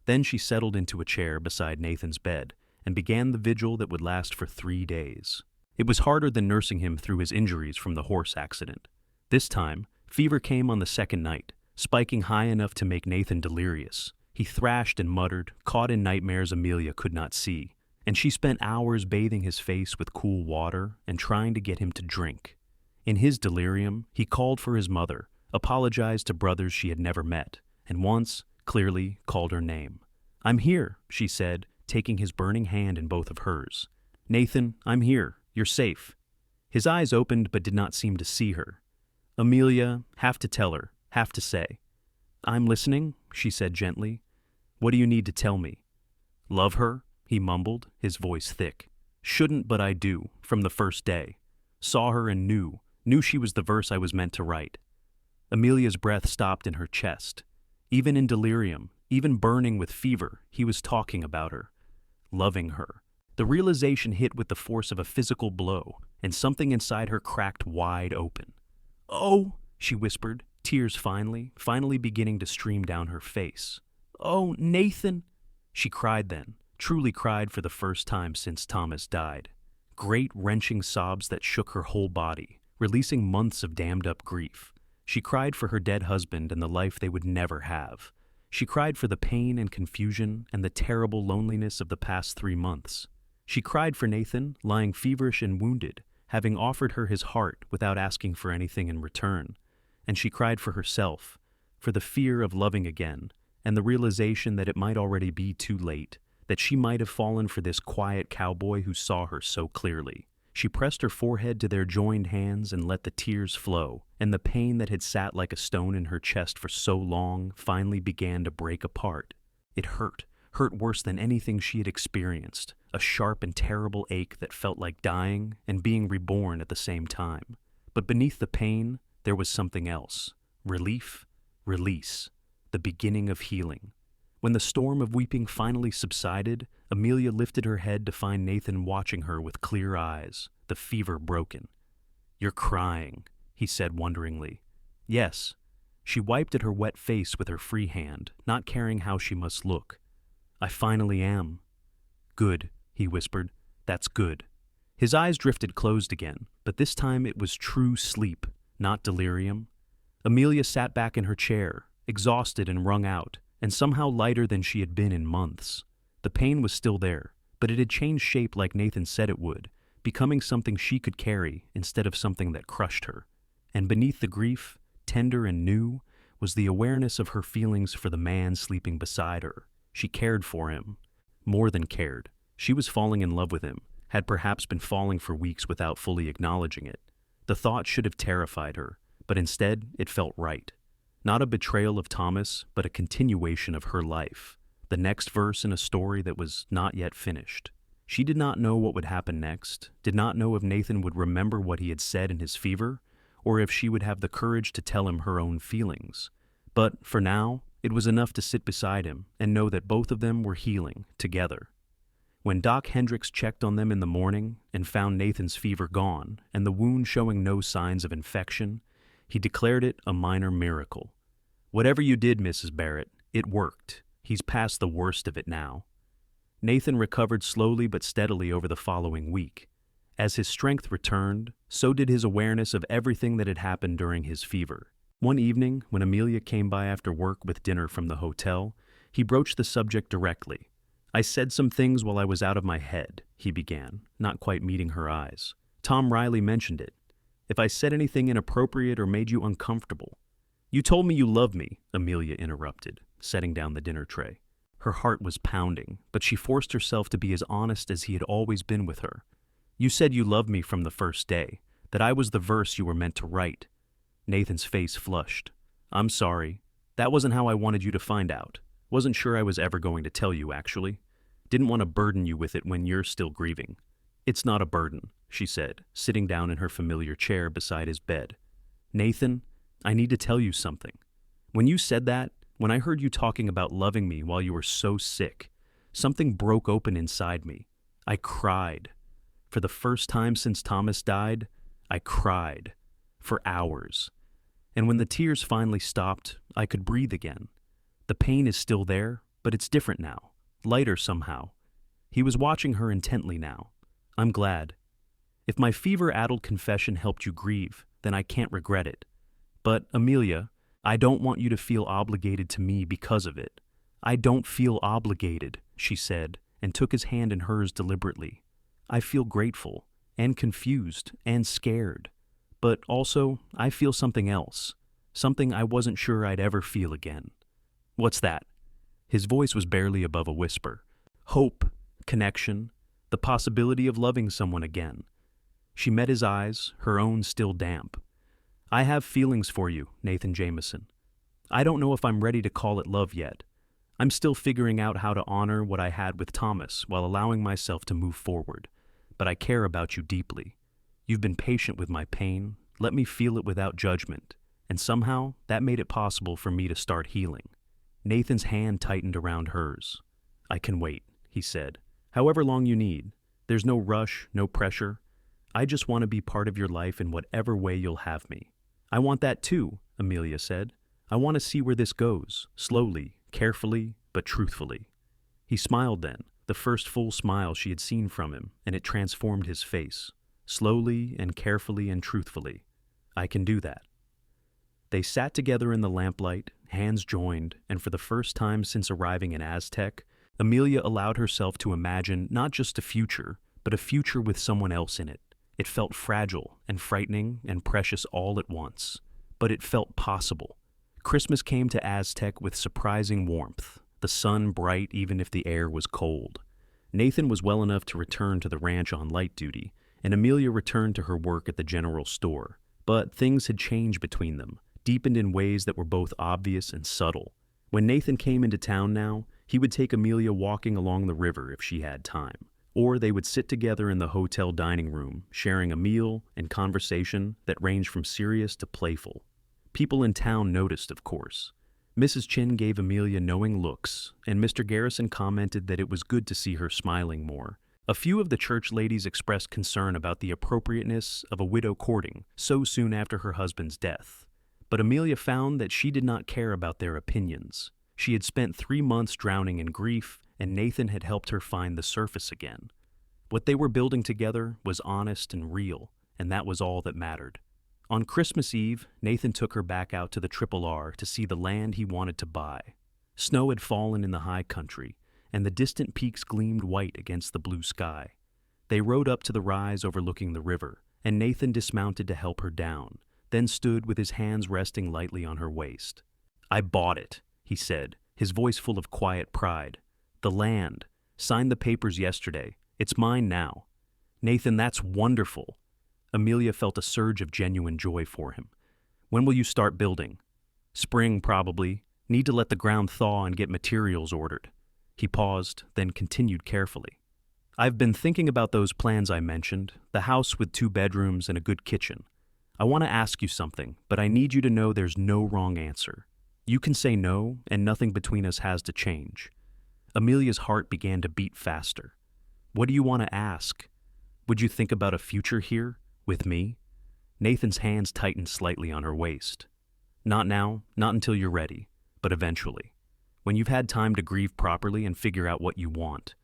Then she settled into a chair beside Nathan's bed and began the vigil that would last for 3 days. It was harder than nursing him through his injuries from the horse accident. This time, fever came on the second night, spiking high enough to make Nathan delirious. He thrashed and muttered, caught in nightmares Amelia could not see, and she spent hours bathing his face with cool water and trying to get him to drink. In his delirium, he called for his mother, apologized to brothers she had never met, and once, clearly, called her name. "I'm here," she said, taking his burning hand in both of hers. "Nathan, I'm here. You're safe." His eyes opened but did not seem to see her. "Amelia, have to tell her, have to say." "I'm listening," she said gently. "What do you need to tell me?" "Love her," he mumbled, his voice thick. "Shouldn't, but I do, from the first day. Saw her and knew she was the verse I was meant to write." Amelia's breath stopped in her chest. Even in delirium, even burning with fever, he was talking about her, loving her. The realization hit with the force of a physical blow, and something inside her cracked wide open. "Oh," she whispered, tears finally beginning to stream down her face. "Oh, Nathan," she cried then, truly cried for the first time since Thomas died. Great wrenching sobs that shook her whole body, releasing months of dammed-up grief. She cried for her dead husband and the life they would never have. She cried for the pain and confusion and the terrible loneliness of the past 3 months. She cried for Nathan, lying feverish and wounded, having offered her his heart without asking for anything in return. And she cried for herself, for the fear of loving again, and the realization that it might already be too late, that she might have fallen for this quiet cowboy who saw her so clearly. She pressed her forehead to their joined hands and let the tears flow, and the pain that had sat like a stone in her chest for so long finally began to break apart. It hurt worse than anything she had experienced, a sharp and terrible ache that felt like dying and being reborn at the same time. But beneath the pain, there was something else. Relief, release, the beginning of healing. When the storm of weeping finally subsided, Amelia lifted her head to find Nathan watching her with clear eyes, the fever broken. "You're crying," he said wonderingly. "Yes." She wiped at her wet face with her free hand, not caring how she must look. "I finally am." "Good," he whispered. "That's good." His eyes drifted closed again, but this time it was true sleep, not delirium. Amelia sat back in her chair, exhausted and wrung out, and somehow lighter than she had been in months. The pain was still there, but it had changed shape like Nathan said it would, becoming something she could carry instead of something that crushed her. And beneath the grief, tender and new, was the awareness of her feelings for the man sleeping beside her. She cared for him. More than cared. She was falling in love with him, had perhaps been falling for weeks without fully acknowledging it. The thought should have terrified her, but instead it felt right. Not a betrayal of Thomas, but a continuation of her life. The next verse in a story that was not yet finished. She did not know what would happen next, did not know if Nathan would remember what he had said in his fever, or if she would have the courage to tell him her own feelings. But for now, it was enough to sit beside him and know that both of them were healing together. When Doc Hendricks checked on them in the morning and found Nathan's fever gone and the wound showing no signs of infection, he declared it a minor miracle. "Whatever you did, Mrs. Barrett, it worked. He's past the worst of it now." Nathan recovered slowly but steadily over the following week. As his strength returned, so did his awareness of everything that had happened during his fever. One evening, when Amelia came by after work with dinner from the hotel, he broached the subject directly. "I said some things while I was out of my head," he began, not quite meeting her eyes. "Tom Riley mentioned it. If I said anything inappropriate or made you uncomfortable—" "You told me you loved me," Amelia interrupted, setting down the dinner tray. Her heart was pounding, but she forced herself to be as honest as he had always been with her. "You said you loved me from the first day, that I was the verse you were meant to write." Nathan's face flushed. "I'm sorry. That wasn't how I wanted you to find out. Wasn't sure I was ever going to tell you, actually. Didn't want to burden you with it when you're still grieving." "It's not a burden," she said, sitting down in her familiar chair beside his bed. "Nathan, I need to tell you something. When you said that, when I heard you talking about loving me while you were so sick, something broke open inside me. I cried. For the first time since Thomas died, I cried. For hours. And when the tears finally stopped, I could breathe again. The pain is still there, but it's different now. Lighter somehow." He was watching her intently now. "I'm glad. If my fever-addled confession helped you grieve, then I can't regret it. But, Amelia, I don't want you to feel obligated to me because of it. I don't feel obligated," she said, and took his hand in hers deliberately. "I feel grateful, and confused, and scared. But also, I feel something else, something I wasn't sure I'd ever feel again." "What's that?" His voice was barely above a whisper. "Hope," connection, the possibility of loving someone again. She met his eyes, her own still damp. "I have feelings for you, Nathan Jameson. I don't know if I'm ready to call it love yet. I'm still figuring out how to honor what I had with Thomas while allowing myself to move forward. But I care about you deeply. You've been patient with my pain, let me feel it without judgment, and somehow that made it possible for me to start healing." Nathan's hand tightened around hers. "I can wait," he said. "However long you need. There's no rush, no pressure. I just want to be part of your life in whatever way you'll have me." "I want that too," Amelia said. "I want to see where this goes, slowly, carefully, but truthfully." He smiled then, the first full smile she had seen from him, and it transformed his face. Slowly and carefully and truthfully. "I can do that." They sat together in the lamplight, hands joined, and for the first time since arriving in Aztec, Amelia allowed herself to imagine not just a future, but a future with someone else in it. It felt fragile and frightening and precious all at once, but it felt possible. Christmas came to Aztec with surprising warmth, the sun bright even if the air was cold. Nathan was well enough to return to the ranch on light duty, and Amelia returned to her work at the general store. But things had changed between them, deepened in ways that were both obvious and subtle. When Nathan came into town now, he would take Amelia walking along the river if she had time, or they would sit together in the hotel dining room, sharing a meal and conversation that ranged from serious to playful. People in town noticed, of course. Mrs. Chin gave Amelia knowing looks, and Mr. Garrison commented that it was good to see her smiling more. A few of the church ladies expressed concern about the appropriateness of a widow courting so soon after her husband's death. But Amelia found that she did not care about their opinions. She had spent 3 months drowning in grief, and Nathan had helped her find the surface again. What they were building together was honest and real, and that was all that mattered. On Christmas Eve, Nathan took her back out to the Triple R to see the land he wanted to buy. Snow had fallen in the high country, and the distant peaks gleamed white against the blue sky. They rode up to the rise overlooking the river, and Nathan dismounted to help her down, then stood with his hands resting lightly on her waist. "I bought it," he said, his voice full of quiet pride. "The land. Signed the papers yesterday. It's mine now." "Nathan, that's wonderful." Amelia felt a surge of genuine joy for him. "When will you start building?" "Spring, probably. Need to let the ground thaw and get materials ordered." He paused, then continued carefully. "I've been thinking about those plans I mentioned, the house with 2 bedrooms and a good kitchen. I want to ask you something, but I need you to know there's no wrong answer. You can say no, and nothing between us has to change." Amelia's heart began to beat faster. "What do you want to ask? Would you think about a future here? With me?" Nathan's hands tightened slightly on her waist. "Not now, not until you're ready, but eventually. When you've had time to grieve properly and figure out what you want.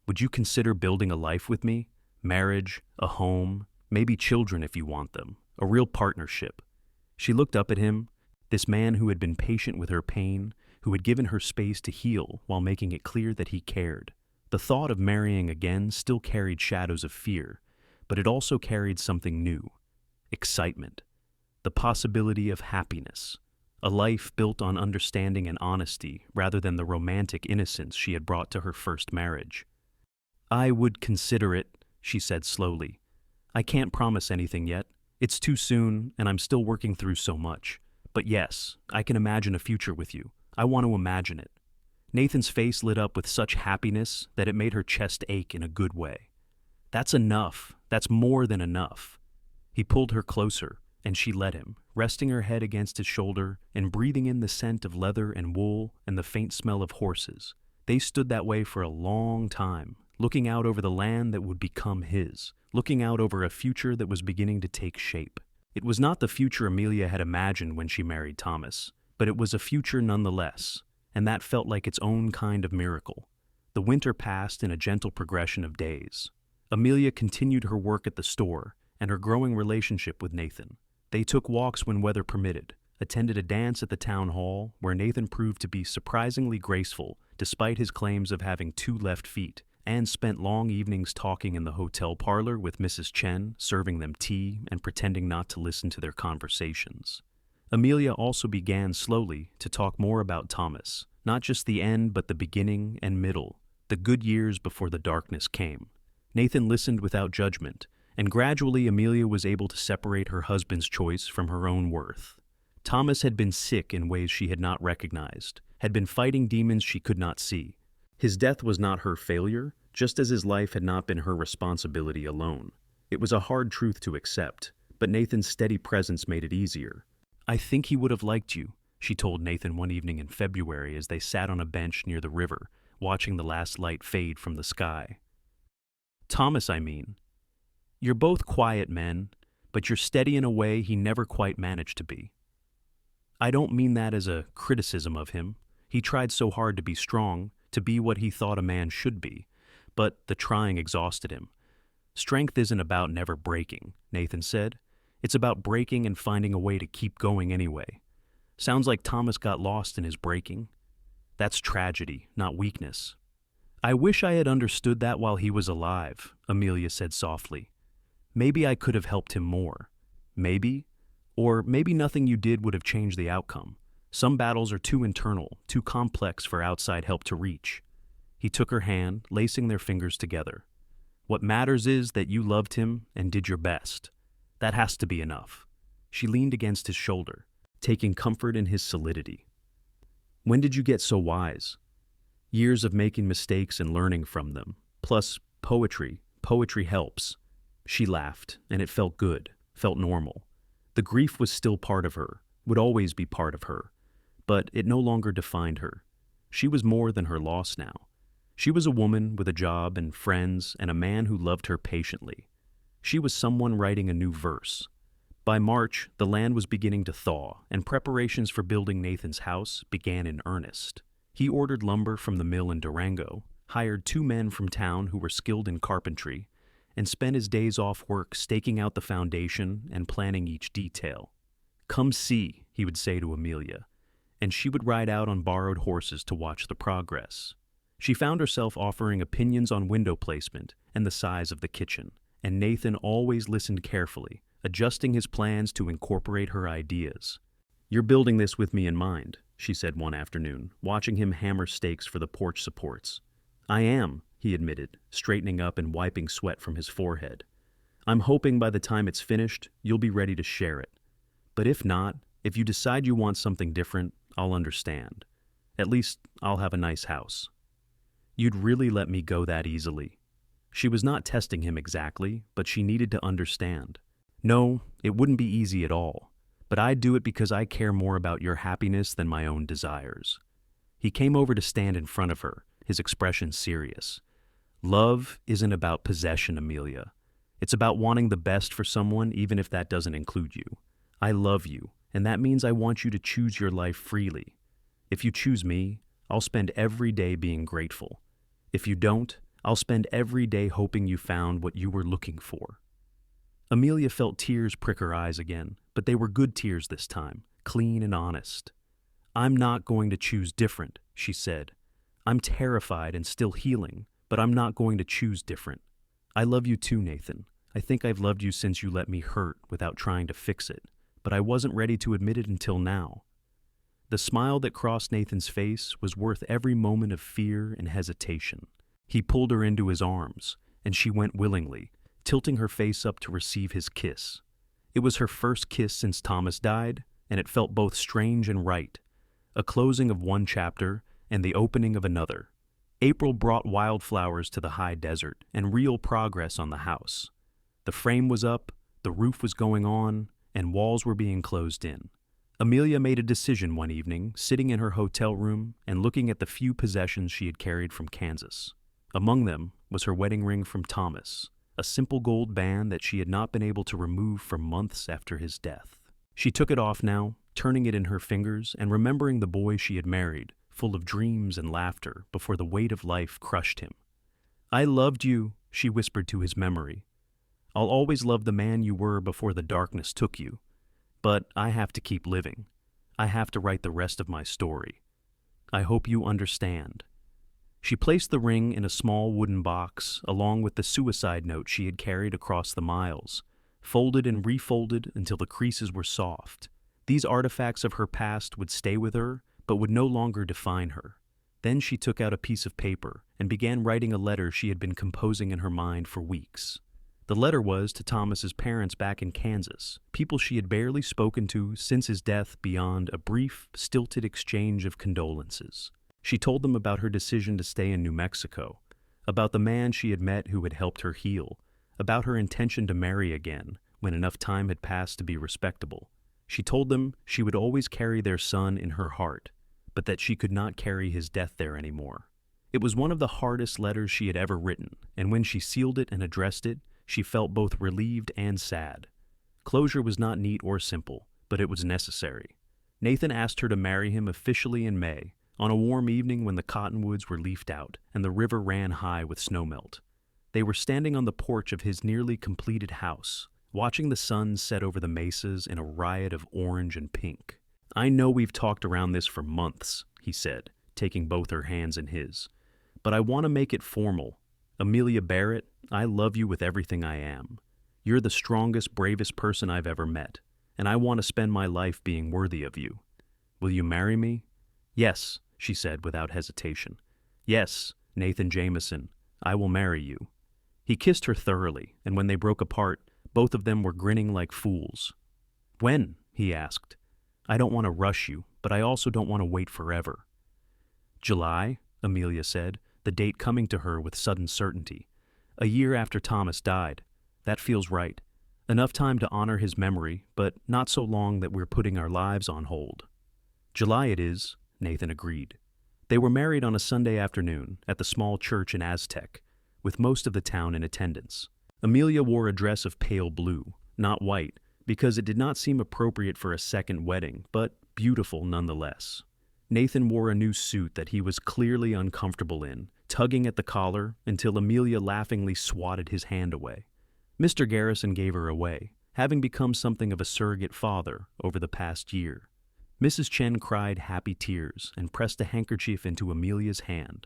Would you consider building a life with me? Marriage, a home, maybe children if you want them, a real partnership." She looked up at him, this man who had been patient with her pain, who had given her space to heal while making it clear that he cared. The thought of marrying again still carried shadows of fear, but it also carried something new, excitement, the possibility of happiness, a life built on understanding and honesty rather than the romantic innocence she had brought to her first marriage. "I would consider it," she said slowly. "I can't promise anything yet. It's too soon, and I'm still working through so much. But yes, I can imagine a future with you. I want to imagine it." Nathan's face lit up with such happiness that it made her chest ache in a good way. "That's enough. That's more than enough." He pulled her closer, and she let him, resting her head against his shoulder and breathing in the scent of leather and wool and the faint smell of horses. They stood that way for a long time, looking out over the land that would become his, looking out over a future that was beginning to take shape. It was not the future Amelia had imagined when she married Thomas, but it was a future nonetheless, and that felt like its own kind of miracle. The winter passed in a gentle progression of days. Amelia continued her work at the store and her growing relationship with Nathan. They took walks when weather permitted, attended a dance at the town hall where Nathan proved to be surprisingly graceful despite his claims of having 2 left feet, and spent long evenings talking in the hotel parlor with Mrs. Chen, serving them tea and pretending not to listen to their conversations. Amelia also began slowly to talk more about Thomas, not just the end but the beginning and middle, The good years before the darkness came. Nathan listened without judgment, and gradually Amelia was able to separate her husband's choice from her own worth. Thomas had been sick in ways she had not recognized, had been fighting demons she could not see. His death was not her failure, just as his life had not been her responsibility alone. It was a hard truth to accept, but Nathan's steady presence made it easier. "I think he would have liked you," she told Nathan one evening in February as they sat on a bench near the river, watching the last light fade from the sky. "Thomas, I mean. You're both quiet men, but you're steady in a way he never quite managed to be. I don't mean that as a criticism of him. He tried so hard to be strong, to be what he thought a man should be, but the trying exhausted him. Strength isn't about never breaking," Nathan said. "It's about breaking and finding a way to keep going anyway. Sounds like Thomas got lost in his breaking. That's tragedy, not weakness." "I wish I had understood that while he was alive," Amelia said softly. "Maybe I could have helped him more. Maybe. Or maybe nothing you did would have changed the outcome. Some battles are too internal, too complex for outside help to reach." He took her hand, lacing their fingers together. "What matters is that you loved him and did your best. That has to be enough." She leaned against his shoulder, taking comfort in his solidity. "When did you get so wise?" "Years of making mistakes and learning from them. Plus, poetry. Poetry helps." She laughed, and it felt good, felt normal. The grief was still part of her, would always be part of her, but it no longer defined her. She was more than her loss now. She was a woman with a job and friends and a man who loved her patiently. She was someone writing a new verse. By March, the land was beginning to thaw, and preparations for building Nathan's house began in earnest. He ordered lumber from the mill in Durango, hired 2 men from town who were skilled in carpentry, and spent his days off work staking out the foundation and planning each detail. "Come see," he would say to Amelia, and she would ride out on borrowed horses to watch the progress. She found herself offering opinions on window placement and the size of the kitchen, and Nathan always listened carefully, adjusting his plans to incorporate her ideas. "You're building this with me in mind," she said one afternoon, watching him hammer stakes for the porch supports. "I am," he admitted, straightening up and wiping sweat from his forehead. "I'm hoping by the time it's finished, you'll be ready to share it. But if not, if you decide you want something different, I'll understand. At least, I'll have a nice house." "You'd really let me go that easily?" She was not testing him exactly, but she needed to understand. "No, it wouldn't be easy at all. But I'd do it because I care more about your happiness than my own desires." He came over to stand in front of her, his expression serious. "Love isn't about possession, Amelia. It's about wanting the best for someone even if that doesn't include you. I love you, and that means I want you to choose your life freely. If you choose me, I'll spend every day being grateful. If you don't, I'll spend every day hoping you found what you were looking for." Amelia felt tears prick her eyes again, but they were good tears this time, clean and honest. "I'm not going to choose different," she said. "I'm terrified and still healing, but I'm not going to choose different. I love you too, Nathan. I think I've loved you since you let me hurt without trying to fix it, but I wasn't ready to admit it until now." The smile that crossed Nathan's face was worth every moment of fear and hesitation. He pulled her into his arms, and she went willingly, tilting her face up to receive his kiss. It was her first kiss since Thomas died, and it felt both strange and right, a closing of one chapter and the opening of another. April brought wildflowers to the high desert and real progress on the house. The frame was up, the roof was going on, and walls were being closed in. Amelia made a decision one evening, sitting in her hotel room and looking at the few possessions she had carried from Kansas. Among them was her wedding ring from Thomas, a simple gold band that she had not been able to remove for months after his death. She took it off now, turning it in her fingers and remembering the boy she had married, full of dreams and laughter before the weight of life crushed him. "I loved you," she whispered to his memory. "I'll always love the man you were before the darkness took you. But I have to keep living. I have to write the rest of my story. I hope you understand." She placed the ring in a small wooden box along with the suicide note she had carried across the miles, folded and refolded until the creases were soft. These artifacts of her past would stay with her, but would no longer define her. Then she took out a piece of paper and began writing a letter she had been composing in her mind for weeks. The letter was to Thomas's parents back in Kansas, people she had barely spoken to since his death beyond a brief, stilted exchange of condolences. She told them about her decision to stay in New Mexico, about the man she had met who had helped her heal, about her intention to marry again when enough time had passed to be respectable. She told them she would always carry their son in her heart, but that she could not carry his death there anymore. It was one of the hardest letters she had ever written, and when she sealed it and addressed it, she felt both relieved and sad. Closure was not neat or simple, but it was necessary. Nathan asked her to marry him officially in May, on a warm evening when the cottonwoods were leafed out and the river ran high with snowmelt. They were standing on the porch of his nearly completed house, watching the sun set over the mesas in a riot of orange and pink. "I know we've talked around this for months," he said, taking both her hands in his. "But I want to make it formal. Amelia Barrett, I love you with everything I am. You're the strongest, bravest person I've ever met, and I want to spend my life being worthy of you. Will you marry me?" "Yes," she said without hesitation. "Yes, Nathan Jameson, I will marry you." He kissed her thoroughly, and when they broke apart, both of them were grinning like fools. "When?" he asked. "I don't want to rush you, but I also don't want to wait forever." "July," Amelia said, the date coming to her with sudden certainty. "A year after Thomas died. That feels right. Enough time to honor his memory, but not so long that we're putting our lives on hold." "July it is," Nathan agreed. They were married on a Sunday afternoon at the small church in Aztec, with most of the town in attendance. Amelia wore a dress of pale blue, not white, because it did not seem appropriate for a second wedding, but beautiful nonetheless. Nathan wore a new suit that he was clearly uncomfortable in, tugging at the collar until Amelia laughingly swatted his hand away. Mr. Garrison gave her away, having become something of a surrogate father over the past year. Mrs. Chen cried happy tears and pressed a handkerchief into Amelia's hand.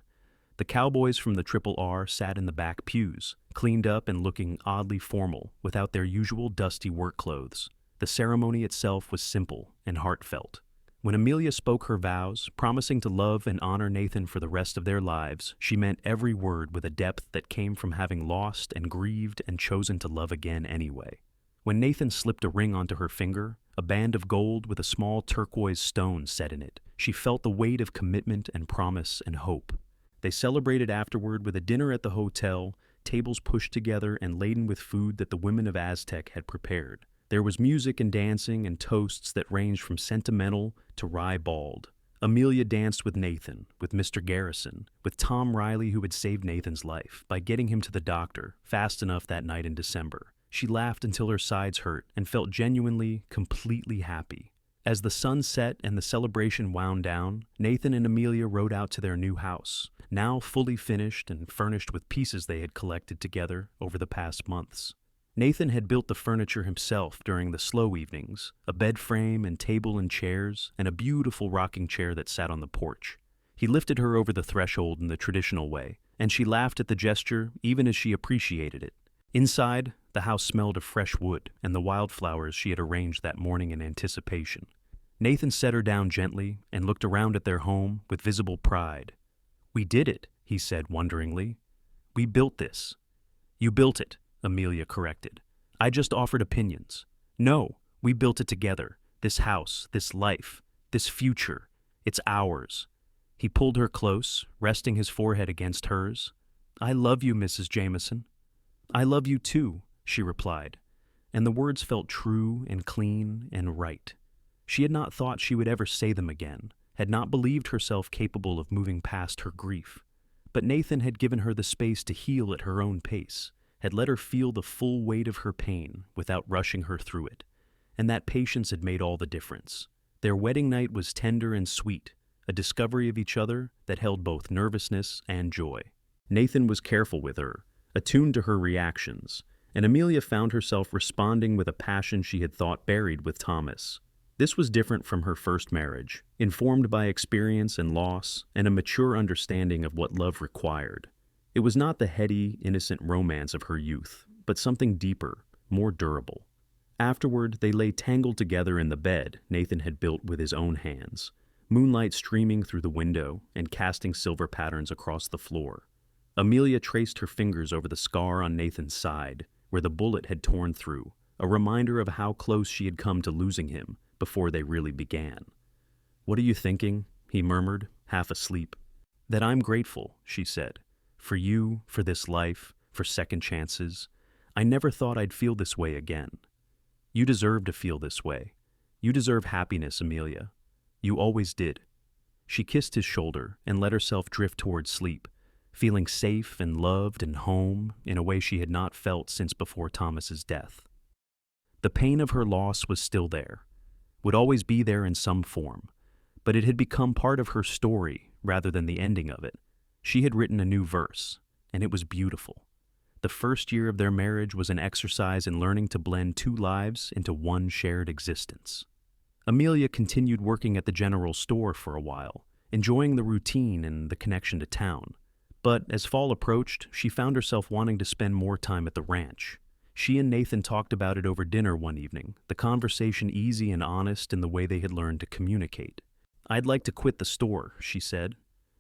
The Cowboys from the RRR sat in the back pews, cleaned up and looking oddly formal without their usual dusty work clothes. The ceremony itself was simple and heartfelt. When Amelia spoke her vows, promising to love and honor Nathan for the rest of their lives, she meant every word with a depth that came from having lost and grieved and chosen to love again anyway. When Nathan slipped a ring onto her finger, a band of gold with a small turquoise stone set in it, she felt the weight of commitment and promise and hope. They celebrated afterward with a dinner at the hotel, tables pushed together and laden with food that the women of Aztec had prepared. There was music and dancing and toasts that ranged from sentimental to ribald. Amelia danced with Nathan, with Mr. Garrison, with Tom Riley, who had saved Nathan's life by getting him to the doctor fast enough that night in December. She laughed until her sides hurt and felt genuinely, completely happy. As the sun set and the celebration wound down, Nathan and Amelia rode out to their new house, now fully finished and furnished with pieces they had collected together over the past months. Nathan had built the furniture himself during the slow evenings, a bed frame and table and chairs, and a beautiful rocking chair that sat on the porch. He lifted her over the threshold in the traditional way, and she laughed at the gesture even as she appreciated it. Inside, the house smelled of fresh wood and the wildflowers she had arranged that morning in anticipation. Nathan set her down gently and looked around at their home with visible pride. "We did it," he said wonderingly. "We built this." "You built it," Amelia corrected. "I just offered opinions. No, we built it together. This house, this life, this future. It's ours." He pulled her close, resting his forehead against hers. "I love you, Mrs. Jameson." "I love you too," she replied, and the words felt true and clean and right. She had not thought she would ever say them again, had not believed herself capable of moving past her grief. But Nathan had given her the space to heal at her own pace, had let her feel the full weight of her pain without rushing her through it, and that patience had made all the difference. Their wedding night was tender and sweet, a discovery of each other that held both nervousness and joy. Nathan was careful with her, attuned to her reactions, and Amelia found herself responding with a passion she had thought buried with Thomas. This was different from her first marriage, informed by experience and loss and a mature understanding of what love required. It was not the heady, innocent romance of her youth, but something deeper, more durable. Afterward, they lay tangled together in the bed Nathan had built with his own hands, moonlight streaming through the window and casting silver patterns across the floor. Amelia traced her fingers over the scar on Nathan's side, where the bullet had torn through, a reminder of how close she had come to losing him before they really began. "What are you thinking?" he murmured, half asleep. "That I'm grateful," she said. "For you, for this life, for second chances. I never thought I'd feel this way again." "You deserve to feel this way. You deserve happiness, Amelia. You always did." She kissed his shoulder and let herself drift towards sleep, feeling safe and loved and home in a way she had not felt since before Thomas's death. The pain of her loss was still there, would always be there in some form, but it had become part of her story rather than the ending of it. She had written a new verse, and it was beautiful. The first year of their marriage was an exercise in learning to blend two lives into one shared existence. Amelia continued working at the general store for a while, enjoying the routine and the connection to town. But as fall approached, she found herself wanting to spend more time at the ranch. She and Nathan talked about it over dinner one evening, the conversation easy and honest in the way they had learned to communicate. "I'd like to quit the store," she said.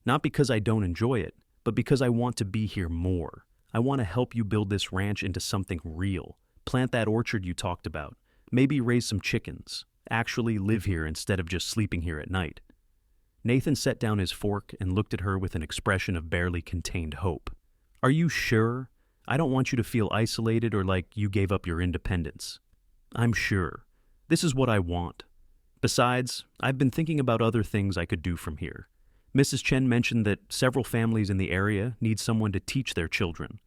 "Not because I don't enjoy it, but because I want to be here more. I want to help you build this ranch into something real. Plant that orchard you talked about. Maybe raise some chickens. Actually live here instead of just sleeping here at night." Nathan set down his fork and looked at her with an expression of barely contained hope. "Are you sure? I don't want you to feel isolated or like you gave up your independence." "I'm sure. This is what I want. Besides, I've been thinking about other things I could do from here. Mrs. Chen mentioned that several families in the area need someone to teach their children.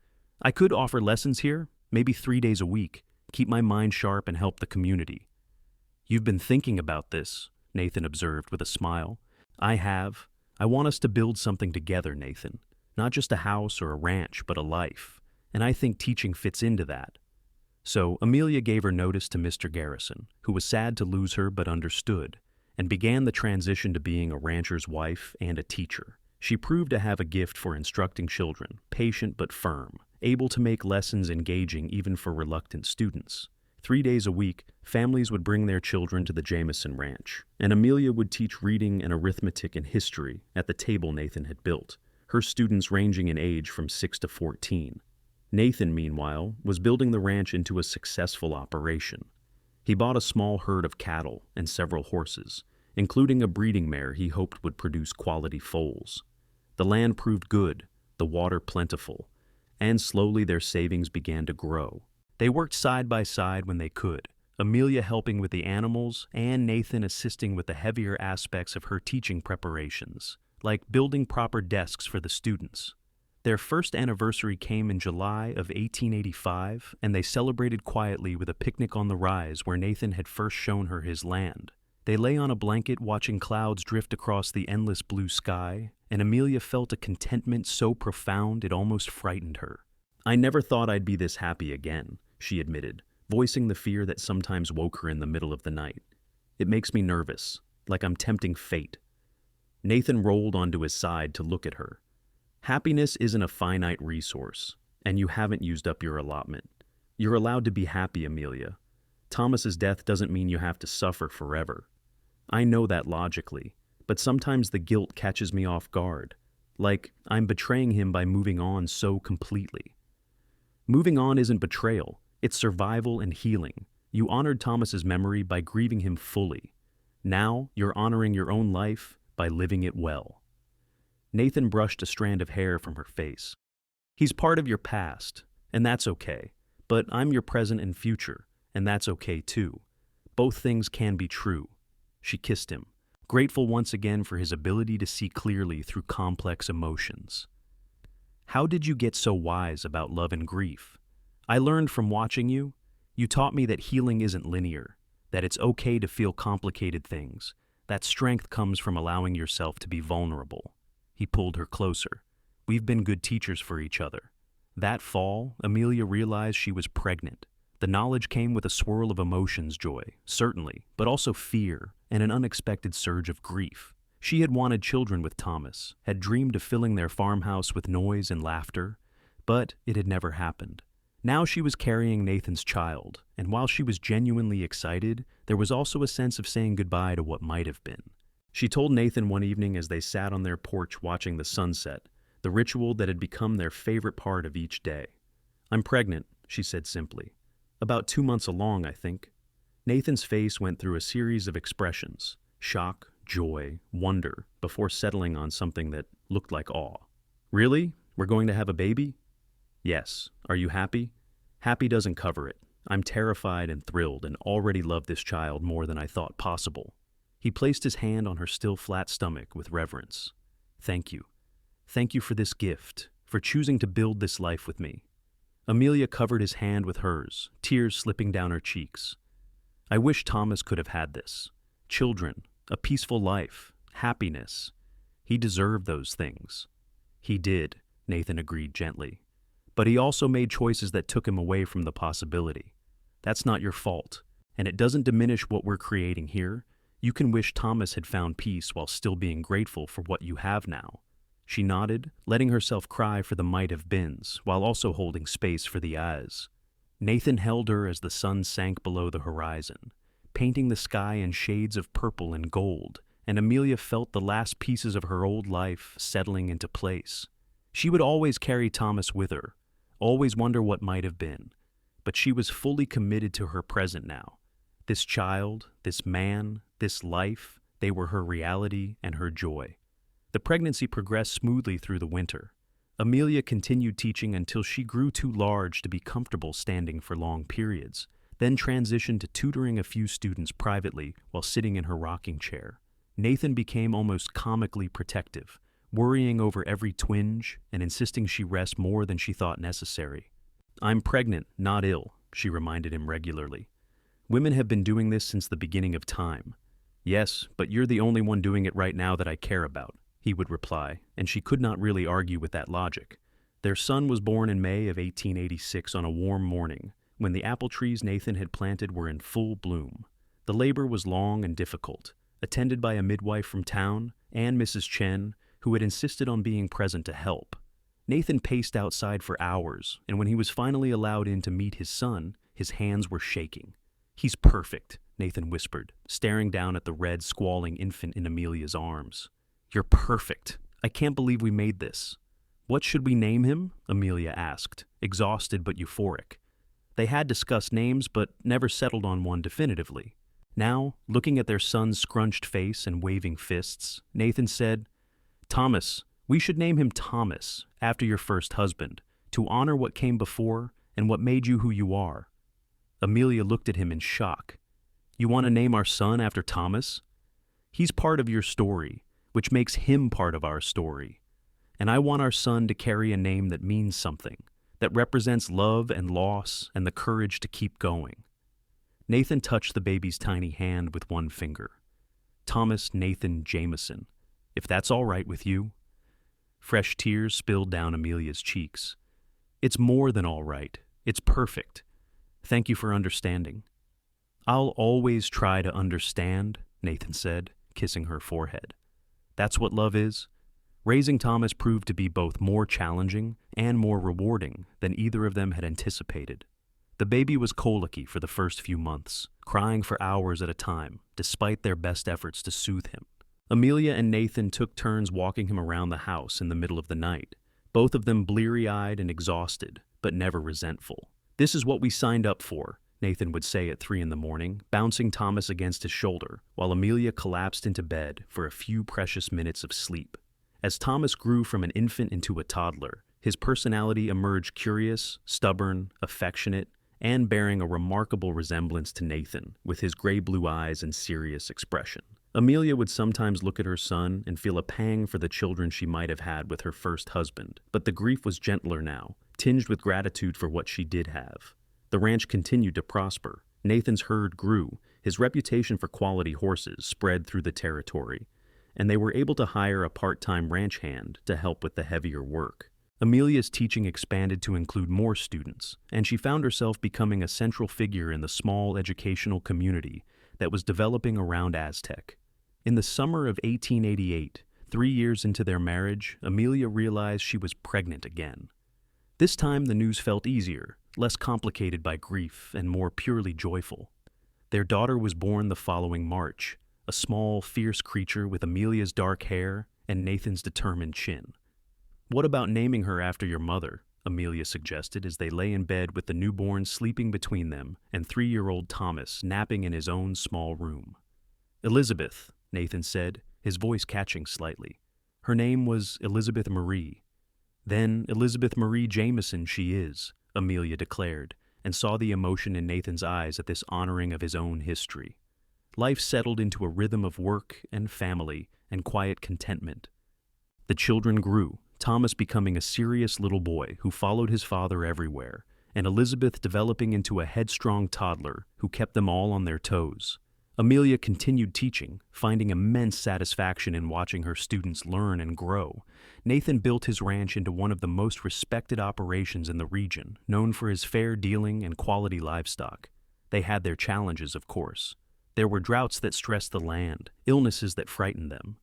I could offer lessons here, maybe 3 days a week, keep my mind sharp and help the community." "You've been thinking about this," Nathan observed with a smile. "I have. I want us to build something together, Nathan. Not just a house or a ranch, but a life. And I think teaching fits into that." So Amelia gave her notice to Mr. Garrison, who was sad to lose her but understood, and began the transition to being a rancher's wife and a teacher. She proved to have a gift for instructing children, patient but firm, able to make lessons engaging even for reluctant students. 3 days a week, families would bring their children to the Jameson Ranch, and Amelia would teach reading and arithmetic and history at the table Nathan had built, her students ranging in age from 6 to 14. Nathan, meanwhile, was building the ranch into a successful operation. He bought a small herd of cattle and several horses, including a breeding mare he hoped would produce quality foals. The land proved good, the water plentiful, and slowly their savings began to grow. They worked side by side when they could, Amelia helping with the animals and Nathan assisting with the heavier aspects of her teaching preparations, like building proper desks for the students. Their first anniversary came in July of 1885, and they celebrated quietly with a picnic on the rise where Nathan had first shown her his land. They lay on a blanket watching clouds drift across the endless blue sky, and Amelia felt a contentment so profound it almost frightened her. "I never thought I'd be this happy again," she admitted, voicing the fear that sometimes woke her in the middle of the night. "It makes me nervous, like I'm tempting fate." Nathan rolled onto his side to look at her. "Happiness isn't a finite resource, and you haven't used up your allotment. You're allowed to be happy, Amelia. Thomas's death doesn't mean you have to suffer forever. I know that logically, but sometimes the guilt catches me off guard, like I'm betraying him by moving on so completely." "Moving on isn't betrayal, it's survival and healing. You honored Thomas's memory by grieving him fully. Now you're honoring your own life by living it well." Nathan brushed a strand of hair from her face. "He's part of your past, and that's okay. But I'm your present and future, and that's okay too. Both things can be true." She kissed him, grateful once again for his ability to see clearly through complex emotions. "How did you get so wise about love and grief? I learned from watching you. You taught me that healing isn't linear, that it's okay to feel complicated things, that strength comes from allowing yourself to be vulnerable." He pulled her closer. "We've been good teachers for each other." That fall, Amelia realized she was pregnant. The knowledge came with a swirl of emotions, joy, certainly, but also fear and an unexpected surge of grief. She had wanted children with Thomas, had dreamed of filling their farmhouse with noise and laughter, but it had never happened. Now she was carrying Nathan's child, and while she was genuinely excited, there was also a sense of saying goodbye to what might have been. She told Nathan one evening as they sat on their porch watching the sunset, the ritual that had become their favorite part of each day. "I'm pregnant," she said simply. "About 2 months along, I think." Nathan's face went through a series of expressions: shock, joy, wonder, before settling on something that looked like awe. "Really? We're going to have a baby?" "Yes. Are you happy?" "Happy doesn't cover it. I'm terrified and thrilled and already love this child more than I thought possible." He placed his hand on her still flat stomach with reverence. "Thank you. Thank you for this gift, for choosing to build this life with me." Amelia covered his hand with hers, tears slipping down her cheeks. "I wish Thomas could have had this. Children, a peaceful life, happiness. He deserved those things." "He did," Nathan agreed gently. "But he also made choices that took him away from the possibility. That's not your fault, and it doesn't diminish what we're creating here. You can wish Thomas had found peace while still being grateful for what you have now." She nodded, letting herself cry for the might-have-beens, while also holding space for the as. Nathan held her as the sun sank below the horizon, painting the sky in shades of purple and gold, and Amelia felt the last pieces of her old life settling into place. She would always carry Thomas with her, always wonder what might have been, but she was fully committed to her present now. This child, this man, this life, they were her reality and her joy. The pregnancy progressed smoothly through the winter. Amelia continued teaching until she grew too large to be comfortable standing for long periods, then transitioned to tutoring a few students privately while sitting in her rocking chair. Nathan became almost comically protective, worrying over every twinge and insisting she rest more than she thought necessary. "I'm pregnant, not ill," she reminded him regularly. "Women have been doing this since the beginning of time." "Yes, but you're the only one doing it right now that I care about," he would reply, and she could not really argue with that logic. Their son was born in May of 1886 on a warm morning, when the apple trees Nathan had planted were in full bloom. The labor was long and difficult, attended by a midwife from town and Mrs. Chen, who had insisted on being present to help. Nathan paced outside for hours, and when he was finally allowed in to meet his son, his hands were shaking. "He's perfect," Nathan whispered, staring down at the red, squalling infant in Amelia's arms. "You're perfect. I can't believe we made this." "What should we name him?" Amelia asked, exhausted but euphoric. They had discussed names but never settled on one definitively. Now, looking at their son's scrunched face and waving fists, Nathan said, "Thomas, we should name him Thomas, after your first husband, to honor what came before and what made you who you are." Amelia looked at him in shock. "You want to name our son after Thomas? He's part of your story, which makes him part of our story. And I want our son to carry a name that means something, that represents love and loss and the courage to keep going." Nathan touched the baby's tiny hand with one finger. "Thomas Nathan Jameson, if that's all right with you." Fresh tears spilled down Amelia's cheeks. "It's more than all right. It's perfect. Thank you for understanding." "I'll always try to understand," Nathan said, kissing her forehead. "That's what love is." Raising Thomas proved to be both more challenging and more rewarding than either of them had anticipated. The baby was colicky for the first few months, crying for hours at a time, despite their best efforts to soothe him. Amelia and Nathan took turns walking him around the house in the middle of the night, both of them bleary-eyed and exhausted, but never resentful. "This is what we signed up for," Nathan would say at 3 in the morning, bouncing Thomas against his shoulder, while Amelia collapsed into bed for a few precious minutes of sleep. As Thomas grew from an infant into a toddler, his personality emerged curious, stubborn, affectionate, and bearing a remarkable resemblance to Nathan, with his gray-blue eyes and serious expression. Amelia would sometimes look at her son and feel a pang for the children she might have had with her first husband, but the grief was gentler now, tinged with gratitude for what she did have. The ranch continued to prosper. Nathan's herd grew, his reputation for quality horses spread through the territory, and they were able to hire a part-time ranch hand to help with the heavier work. Amelia's teaching expanded to include more students, and she found herself becoming a central figure in the small educational community that was developing around Aztec. In the summer of 1888, 3 years into their marriage, Amelia realized she was pregnant again. This time the news felt easier, less complicated by grief and more purely joyful. Their daughter was born the following March, a a small, fierce creature with Amelia's dark hair and Nathan's determined chin. "What about naming her after your mother?" Amelia suggested as they lay in bed with the newborn sleeping between them and 3-year-old Thomas napping in his own small room. "Elizabeth," Nathan said, his voice catching slightly. "Her name was Elizabeth Marie." "Then Elizabeth Marie Jameson she is," Amelia declared, and saw the emotion in Nathan's eyes at this honoring of his own history. Life settled into a rhythm of work and family and quiet contentment. The children grew, Thomas becoming a serious little boy who followed his father everywhere, and Elizabeth developing into a headstrong toddler who kept them all on their toes. Amelia continued teaching, finding immense satisfaction in watching her students learn and grow. Nathan built his ranch into one of the most respected operations in the region, known for his fair dealing and quality livestock. They had their challenges, of course. There were droughts that stressed the land, illnesses that frightened them,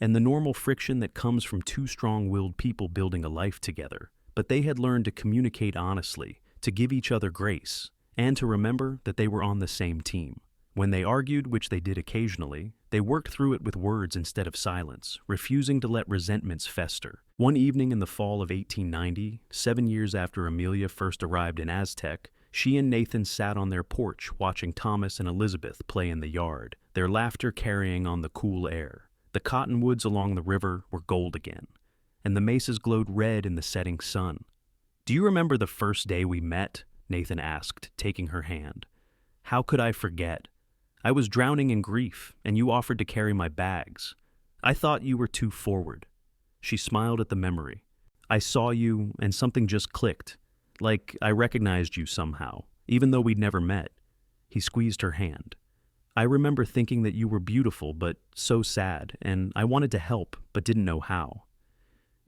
and the normal friction that comes from two strong-willed people building a life together. But they had learned to communicate honestly, to give each other grace, and to remember that they were on the same team. When they argued, which they did occasionally, they worked through it with words instead of silence, refusing to let resentments fester. One evening in the fall of 1890, 7 years after Amelia first arrived in Aztec, she and Nathan sat on their porch watching Thomas and Elizabeth play in the yard, their laughter carrying on the cool air. The cottonwoods along the river were gold again, and the mesas glowed red in the setting sun. "Do you remember the first day we met?" Nathan asked, taking her hand. "How could I forget? I was drowning in grief, and you offered to carry my bags. I thought you were too forward." She smiled at the memory. "I saw you, and something just clicked. Like I recognized you somehow, even though we'd never met." He squeezed her hand. "I remember thinking that you were beautiful, but so sad, and I wanted to help, but didn't know how.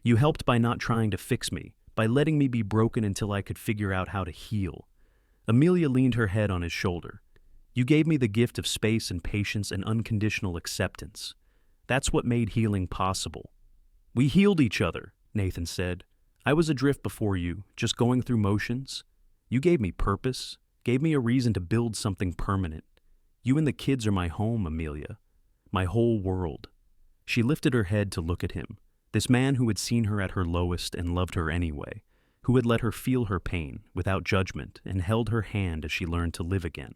You helped by not trying to fix me, by letting me be broken until I could figure out how to heal." Amelia leaned her head on his shoulder. "You gave me the gift of space and patience and unconditional acceptance. That's what made healing possible." "We healed each other," Nathan said. "I was adrift before you, just going through motions. You gave me purpose, gave me a reason to build something permanent. You and the kids are my home, Amelia. My whole world." She lifted her head to look at him, this man who had seen her at her lowest and loved her anyway, who had let her feel her pain without judgment and held her hand as she learned to live again.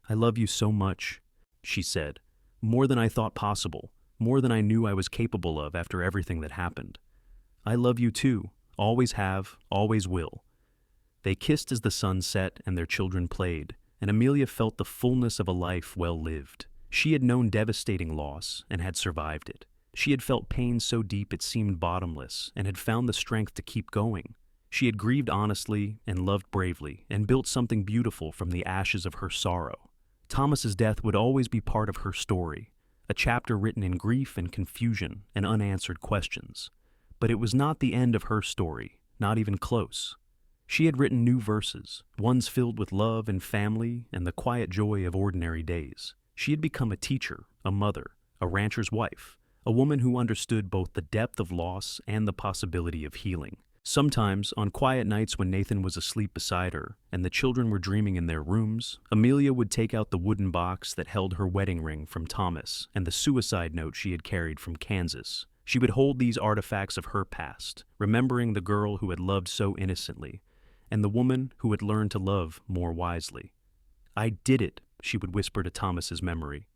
"I love you so much," she said, "more than I thought possible, more than I knew I was capable of after everything that happened. I love you too, always have, always will." They kissed as the sun set and their children played, and Amelia felt the fullness of a life well lived. She had known devastating loss and had survived it. She had felt pain so deep it seemed bottomless and had found the strength to keep going. She had grieved honestly and loved bravely and built something beautiful from the ashes of her sorrow. Thomas's death would always be part of her story, a chapter written in grief and confusion and unanswered questions. But it was not the end of her story, not even close. She had written new verses, ones filled with love and family and the quiet joy of ordinary days. She had become a teacher, a mother, a rancher's wife, a woman who understood both the depth of loss and the possibility of healing. Sometimes, on quiet nights when Nathan was asleep beside her and the children were dreaming in their rooms, Amelia would take out the wooden box that held her wedding ring from Thomas and the suicide note she had carried from Kansas. She would hold these artifacts of her past, remembering the girl who had loved so innocently and the woman who had learned to love more wisely. "I did it," she would whisper to Thomas's memory.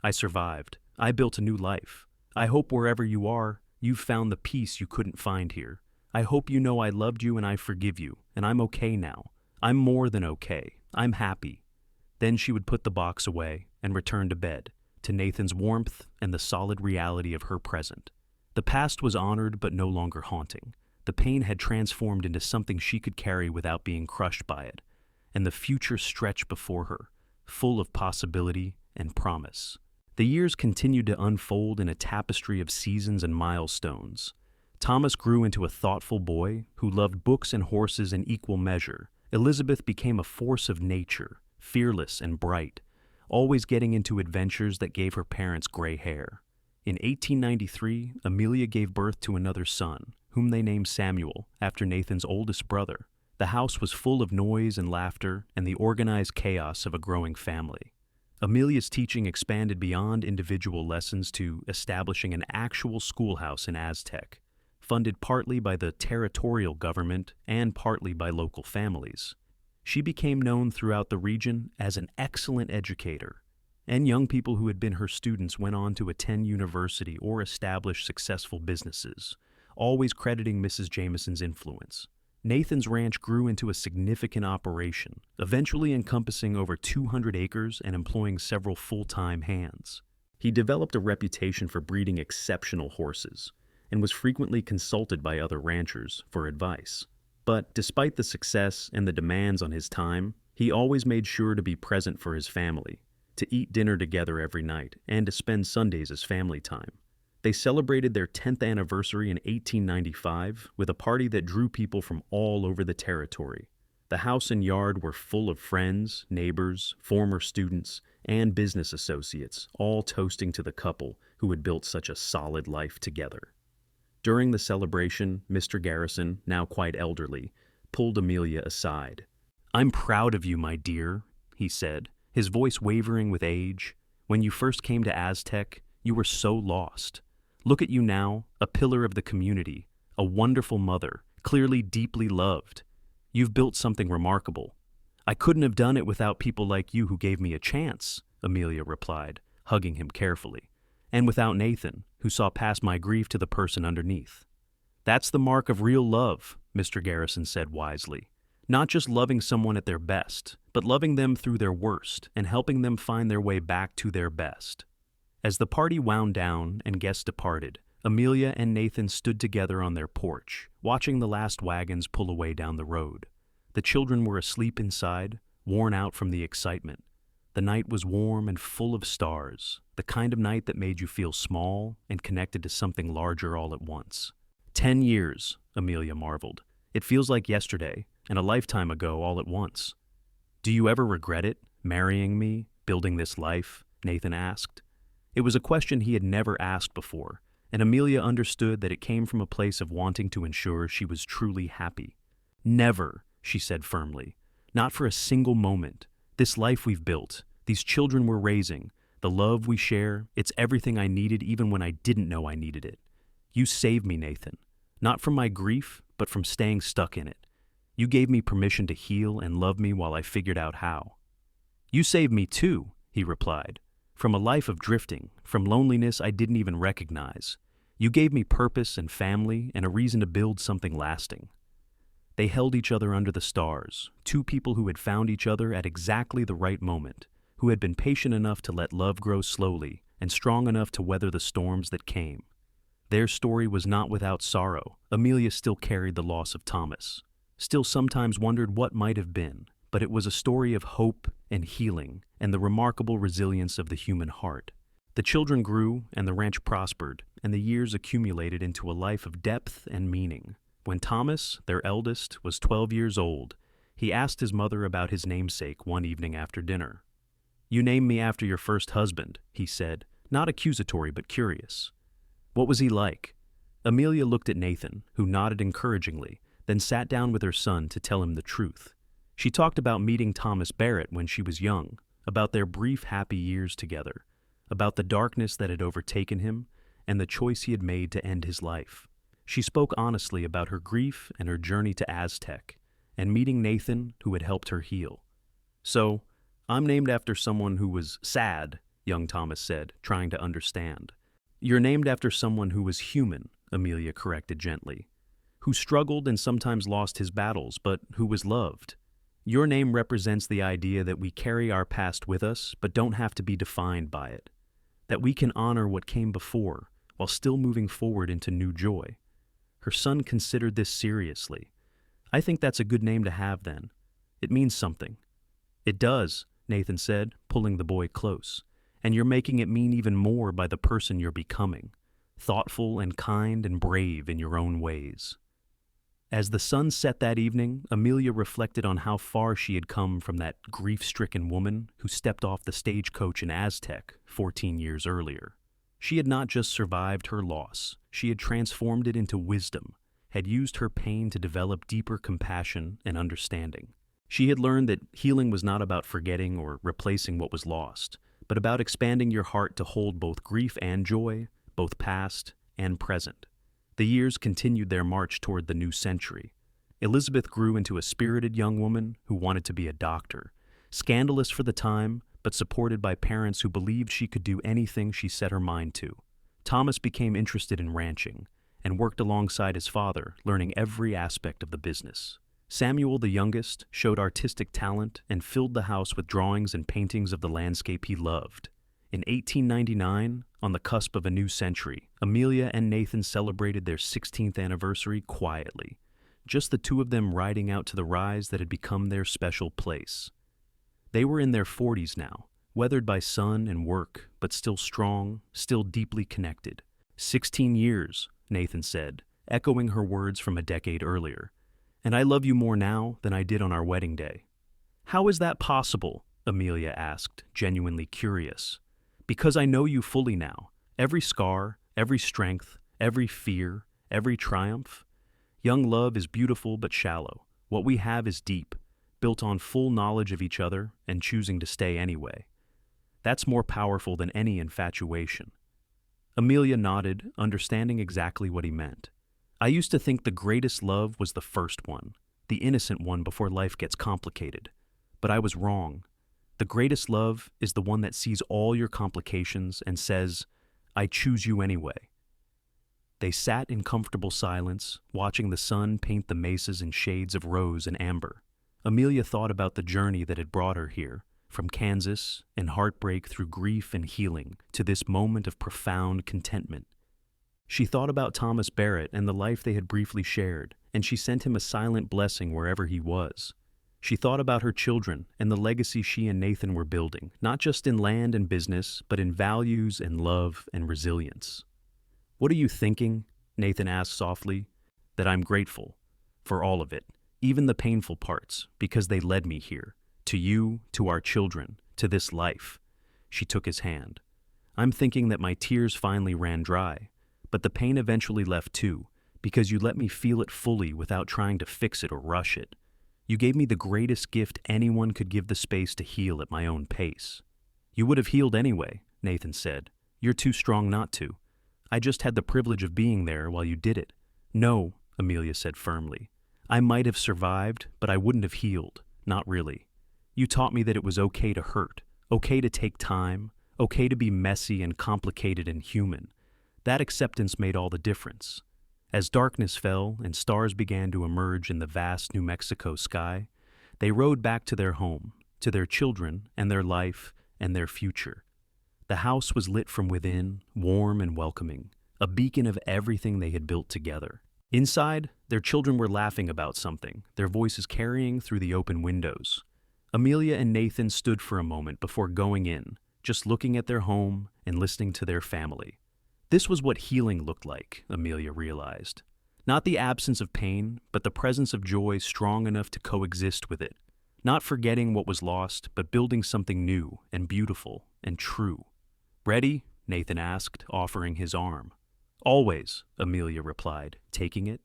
"I survived. I built a new life. I hope wherever you are, you've found the peace you couldn't find here. I hope you know I loved you and I forgive you, and I'm okay now. I'm more than okay. I'm happy." Then she would put the box away and return to bed, to Nathan's warmth and the solid reality of her present. The past was honored but no longer haunting. The pain had transformed into something she could carry without being crushed by it, and the future stretched before her, full of possibility and promise. The years continued to unfold in a tapestry of seasons and milestones. Thomas grew into a thoughtful boy who loved books and horses in equal measure. Elizabeth became a force of nature, fearless and bright, always getting into adventures that gave her parents gray hair. In 1893, Amelia gave birth to another son, whom they named Samuel, after Nathan's oldest brother. The house was full of noise and laughter and the organized chaos of a growing family. Amelia's teaching expanded beyond individual lessons to establishing an actual schoolhouse in Aztec, funded partly by the territorial government and partly by local families. She became known throughout the region as an excellent educator, and young people who had been her students went on to attend university or establish successful businesses, always crediting Mrs. Jameson's influence. Nathan's ranch grew into a significant operation, eventually encompassing over 200 acres and employing several full-time hands. He developed a reputation for breeding exceptional horses and was frequently consulted by other ranchers for advice. But despite the success and the demands on his time, he always made sure to be present for his family, to eat dinner together every night, and to spend Sundays as family time. They celebrated their 10th anniversary in 1895 with a party that drew people from all over the territory. The house and yard were full of friends, neighbors, former students, and business associates, all toasting to the couple who had built such a solid life together. During the celebration, Mr. Garrison, now quite elderly, pulled Amelia aside. "I'm proud of you, my dear," he said, his voice wavering with age. "When you first came to Aztec, you were so lost. Look at you now, a pillar of the community, a wonderful mother, clearly deeply loved. You've built something remarkable." "I couldn't have done it without people like you who gave me a chance," Amelia replied, hugging him carefully, "and without Nathan, who saw past my grief to the person underneath." "That's the mark of real love," Mr. Garrison said wisely. "Not just loving someone at their best, but loving them through their worst and helping them find their way back to their best." As the party wound down and guests departed, Amelia and Nathan stood together on their porch, watching the last wagons pull away down the road. The children were asleep inside, worn out from the excitement. The night was warm and full of stars, the kind of night that made you feel small and connected to something larger all at once. 10 years, Amelia marveled. "It feels like yesterday, and a lifetime ago all at once." "Do you ever regret it, marrying me, building this life?" Nathan asked. It was a question he had never asked before, and Amelia understood that it came from a place of wanting to ensure she was truly happy. "Never," she said firmly. "Not for a single moment. This life we've built, these children we're raising, the love we share, it's everything I needed even when I didn't know I needed it. You saved me, Nathan. Not from my grief, but from staying stuck in it. You gave me permission to heal and love me while I figured out how." "You saved me too," he replied. "From a life of drifting, from loneliness I didn't even recognize. You gave me purpose and family and a reason to build something lasting." They held each other under the stars, two people who had found each other at exactly the right moment, who had been patient enough to let love grow slowly and strong enough to weather the storms that came. Their story was not without sorrow. Amelia still carried the loss of Thomas, still sometimes wondered what might have been, but it was a story of hope and healing and the remarkable resilience of the human heart. The children grew and the ranch prospered, and the years accumulated into a life of depth and meaning. When Thomas, their eldest, was 12 years old, he asked his mother about his namesake one evening after dinner. "You named me after your first husband," he said, not accusatory but curious. "What was he like?" Amelia looked at Nathan, who nodded encouragingly, then sat down with her son to tell him the truth. She talked about meeting Thomas Barrett when she was young, about their brief happy years together, about the darkness that had overtaken him, and the choice he had made to end his life. She spoke honestly about her grief and her journey to Aztec, and meeting Nathan, who had helped her heal. "So, I'm named after someone who was sad," young Thomas said, trying to understand. "You're named after someone who was human," Amelia corrected gently, "who struggled and sometimes lost his battles, but who was loved. Your name represents the idea that we carry our past with us, but don't have to be defined by it. That we can honor what came before, while still moving forward into new joy." Her son considered this seriously. "I think that's a good name to have then. It means something." "It does," Nathan said, pulling the boy close. "And you're making it mean even more by the person you're becoming. Thoughtful and kind and brave in your own ways." As the sun set that evening, Amelia reflected on how far she had come from that grief-stricken woman who stepped off the stagecoach in Aztec 14 years earlier. She had not just survived her loss, she had transformed it into wisdom, had used her pain to develop deeper compassion and understanding. She had learned that healing was not about forgetting or replacing what was lost, but about expanding your heart to hold both grief and joy, both past and present. The years continued their march toward the new century. Elizabeth grew into a spirited young woman who wanted to be a doctor, scandalous for the time, but supported by parents who believed she could do anything she set her mind to. Thomas became interested in ranching and worked alongside his father, learning every aspect of the business. Samuel, the youngest, showed artistic talent and filled the house with drawings and paintings of the landscape he loved. In 1899, on the cusp of a new century, Amelia and Nathan celebrated their 16th anniversary quietly, just the two of them riding out to the rise that had become their special place. They were in their 40s now, weathered by sun and work, but still strong, still deeply connected. 16 years, Nathan said, echoing her words from a decade earlier. And I love you more now than I did on our wedding day. How is that possible? Amelia asked, genuinely curious. Because I know you fully now. Every scar, every strength, every fear, every triumph. Young love is beautiful but shallow. What we have is deep, built on full knowledge of each other and choosing to stay anyway. That's more powerful than any infatuation. Amelia nodded, understanding exactly what he meant. I used to think the greatest love was the first one, the innocent one before life gets complicated. But I was wrong. The greatest love is the one that sees all your complications and says, I choose you anyway. They sat in comfortable silence, watching the sun paint the mesas in shades of rose and amber. Amelia thought about the journey that had brought her here, from Kansas and heartbreak through grief and healing to this moment of profound contentment. She thought about Thomas Barrett and the life they had briefly shared, and she sent him a silent blessing wherever he was. She thought about her children and the legacy she and Nathan were building, not just in land and business, but in values and love and resilience. What are you thinking? Nathan asked softly. That I'm grateful for all of it, even the painful parts, because they led me here, to you, to our children, to this life. She took his hand. I'm thinking that my tears finally ran dry, but the pain eventually left too, because you let me feel it fully without trying to fix it or rush it. You gave me the greatest gift anyone could give the space to heal at my own pace. You would have healed anyway, Nathan said. You're too strong not to. I just had the privilege of being there while you did it. No, Amelia said firmly. I might have survived, but I wouldn't have healed. Not really. You taught me that it was okay to hurt, okay to take time, okay to be messy and complicated and human. That acceptance made all the difference. As darkness fell and stars began to emerge in the vast New Mexico sky, they rode back to their home, to their children and their life and their future. The house was lit from within, warm and welcoming, a beacon of everything they had built together. Inside, their children were laughing about something, their voices carrying through the open windows. Amelia and Nathan stood for a moment before going in, just looking at their home and listening to their family. This was what healing looked like, Amelia realized. Not the absence of pain, but the presence of joy strong enough to coexist with it. Not forgetting what was lost, but building something new and beautiful and true. Ready? Nathan asked, offering his arm. Always, Amelia replied, taking it.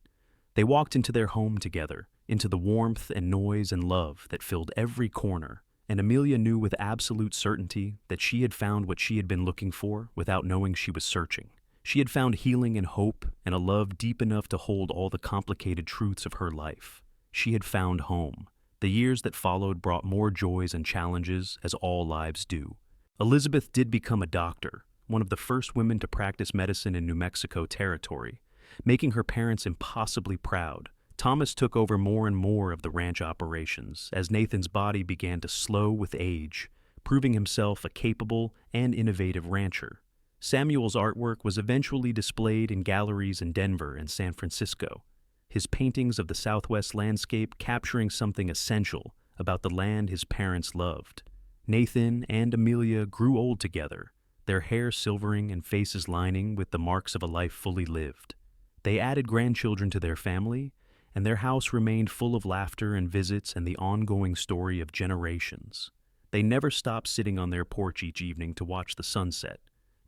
They walked into their home together, into the warmth and noise and love that filled every corner, and Amelia knew with absolute certainty that she had found what she had been looking for without knowing she was searching. She had found healing and hope and a love deep enough to hold all the complicated truths of her life. She had found home. The years that followed brought more joys and challenges, as all lives do. Elizabeth did become a doctor, one of the first women to practice medicine in New Mexico territory, making her parents impossibly proud. Thomas took over more and more of the ranch operations as Nathan's body began to slow with age, proving himself a capable and innovative rancher. Samuel's artwork was eventually displayed in galleries in Denver and San Francisco, his paintings of the Southwest landscape capturing something essential about the land his parents loved. Nathan and Amelia grew old together, their hair silvering and faces lining with the marks of a life fully lived. They added grandchildren to their family, and their house remained full of laughter and visits and the ongoing story of generations. They never stopped sitting on their porch each evening to watch the sunset,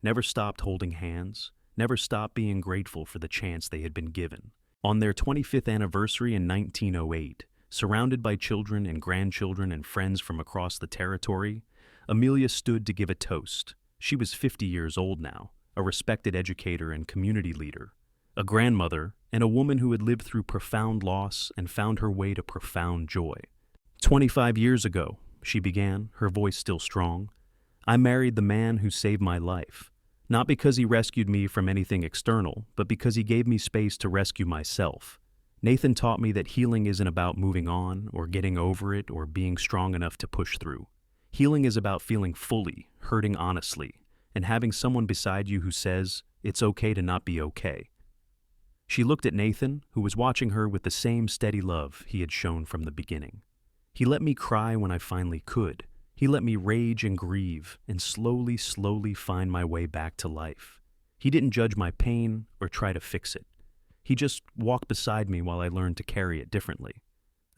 never stopped holding hands, never stopped being grateful for the chance they had been given. On their 25th anniversary in 1908, surrounded by children and grandchildren and friends from across the territory, Amelia stood to give a toast. She was 50 years old now, a respected educator and community leader, a grandmother, and a woman who had lived through profound loss and found her way to profound joy. 25 years ago, she began, her voice still strong, I married the man who saved my life. Not because he rescued me from anything external, but because he gave me space to rescue myself. Nathan taught me that healing isn't about moving on or getting over it or being strong enough to push through. Healing is about feeling fully, hurting honestly, and having someone beside you who says, it's okay to not be okay. She looked at Nathan, who was watching her with the same steady love he had shown from the beginning. He let me cry when I finally could. He let me rage and grieve and slowly find my way back to life. He didn't judge my pain or try to fix it. He just walked beside me while I learned to carry it differently.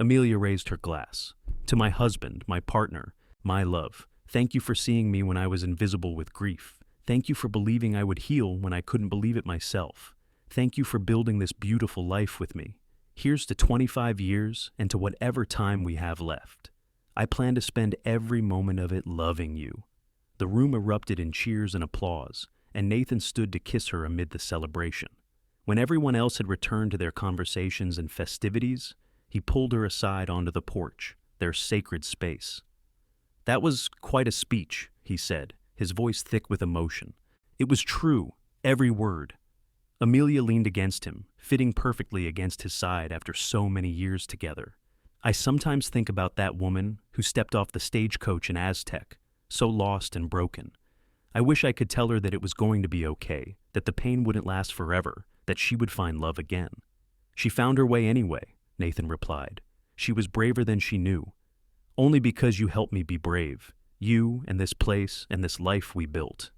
Amelia raised her glass. To my husband, my partner, my love, thank you for seeing me when I was invisible with grief. Thank you for believing I would heal when I couldn't believe it myself. Thank you for building this beautiful life with me. Here's to 25 years and to whatever time we have left. I plan to spend every moment of it loving you. The room erupted in cheers and applause, and Nathan stood to kiss her amid the celebration. When everyone else had returned to their conversations and festivities, he pulled her aside onto the porch, their sacred space. That was quite a speech, he said, his voice thick with emotion. It was true, every word. Amelia leaned against him, fitting perfectly against his side after so many years together. I sometimes think about that woman who stepped off the stagecoach in Aztec, so lost and broken. I wish I could tell her that it was going to be okay, that the pain wouldn't last forever, that she would find love again. She found her way anyway, Nathan replied. She was braver than she knew. Only because you helped me be brave, you and this place and this life we built.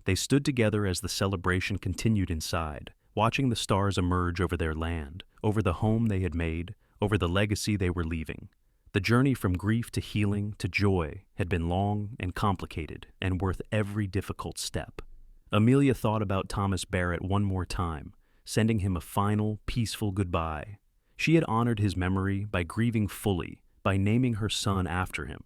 They stood together as the celebration continued inside, watching the stars emerge over their land, over the home they had made, over the legacy they were leaving. The journey from grief to healing to joy had been long and complicated and worth every difficult step. Amelia thought about Thomas Barrett one more time, sending him a final, peaceful goodbye. She had honored his memory by grieving fully, by naming her son after him,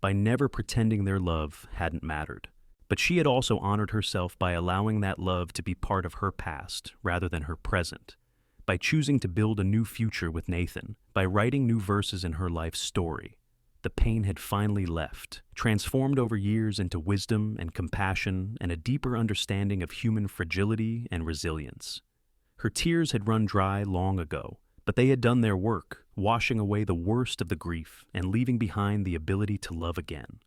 by never pretending their love hadn't mattered. But she had also honored herself by allowing that love to be part of her past rather than her present. By choosing to build a new future with Nathan, by writing new verses in her life's story. The pain had finally left, transformed over years into wisdom and compassion and a deeper understanding of human fragility and resilience. Her tears had run dry long ago, but they had done their work, washing away the worst of the grief and leaving behind the ability to love again.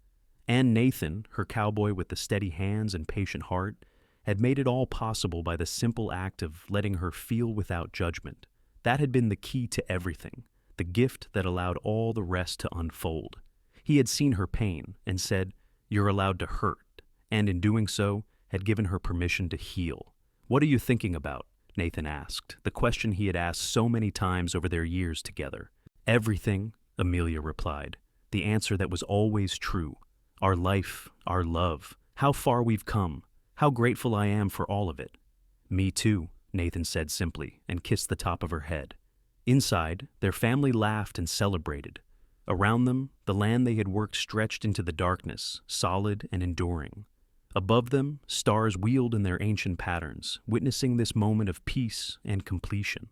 And Nathan, her cowboy with the steady hands and patient heart, had made it all possible by the simple act of letting her feel without judgment. That had been the key to everything, the gift that allowed all the rest to unfold. He had seen her pain and said, "You're allowed to hurt," and in doing so, had given her permission to heal. "What are you thinking about?" Nathan asked, the question he had asked so many times over their years together. "Everything," Amelia replied, the answer that was always true. "Our life, our love, how far we've come. How grateful I am for all of it." "Me too," Nathan said simply, and kissed the top of her head. Inside, their family laughed and celebrated. Around them, the land they had worked stretched into the darkness, solid and enduring. Above them, stars wheeled in their ancient patterns, witnessing this moment of peace and completion.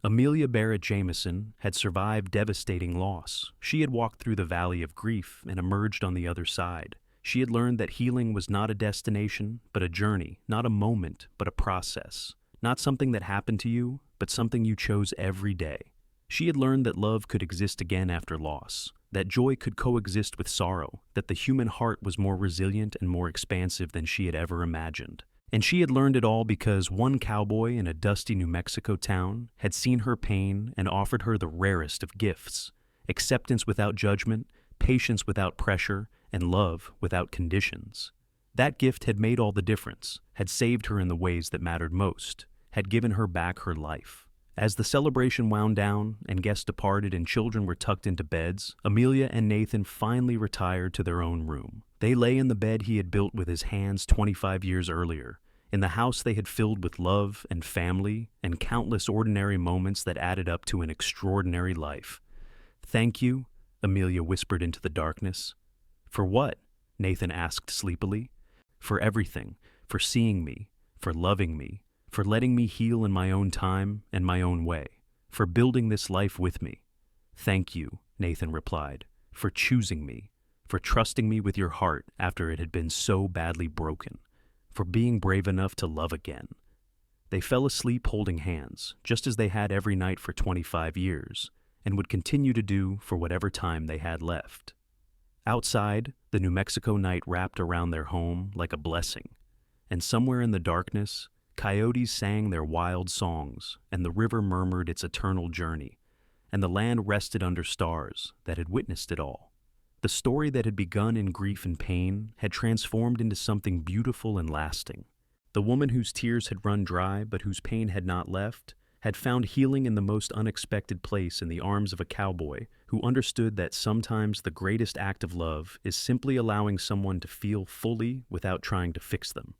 Amelia Barrett Jameson had survived devastating loss. She had walked through the valley of grief and emerged on the other side. She had learned that healing was not a destination, but a journey, not a moment, but a process. Not something that happened to you, but something you chose every day. She had learned that love could exist again after loss, that joy could coexist with sorrow, that the human heart was more resilient and more expansive than she had ever imagined. And she had learned it all because one cowboy in a dusty New Mexico town had seen her pain and offered her the rarest of gifts: acceptance without judgment, patience without pressure, and love without conditions. That gift had made all the difference, had saved her in the ways that mattered most, had given her back her life. As the celebration wound down and guests departed and children were tucked into beds, Amelia and Nathan finally retired to their own room. They lay in the bed he had built with his hands 25 years earlier, in the house they had filled with love and family and countless ordinary moments that added up to an extraordinary life. "Thank you," Amelia whispered into the darkness. "For what?" Nathan asked sleepily. For everything, for seeing me, for loving me, for letting me heal in my own time and my own way, for building this life with me. Thank you, Nathan replied, for choosing me, for trusting me with your heart after it had been so badly broken, for being brave enough to love again. They fell asleep holding hands, just as they had every night for 25 years, and would continue to do for whatever time they had left. Outside, the New Mexico night wrapped around their home like a blessing, and somewhere in the darkness, coyotes sang their wild songs, and the river murmured its eternal journey, and the land rested under stars that had witnessed it all. The story that had begun in grief and pain had transformed into something beautiful and lasting. The woman whose tears had run dry but whose pain had not left had found healing in the most unexpected place in the arms of a cowboy who understood that sometimes the greatest act of love is simply allowing someone to feel fully without trying to fix them.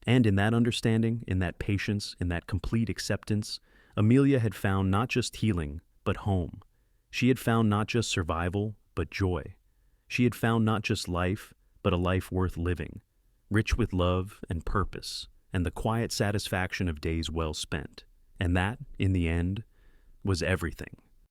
And in that understanding, in that patience, in that complete acceptance, Amelia had found not just healing, but home. She had found not just survival, but joy. She had found not just life, but a life worth living, rich with love and purpose, and the quiet satisfaction of days well spent. And that, in the end, was everything.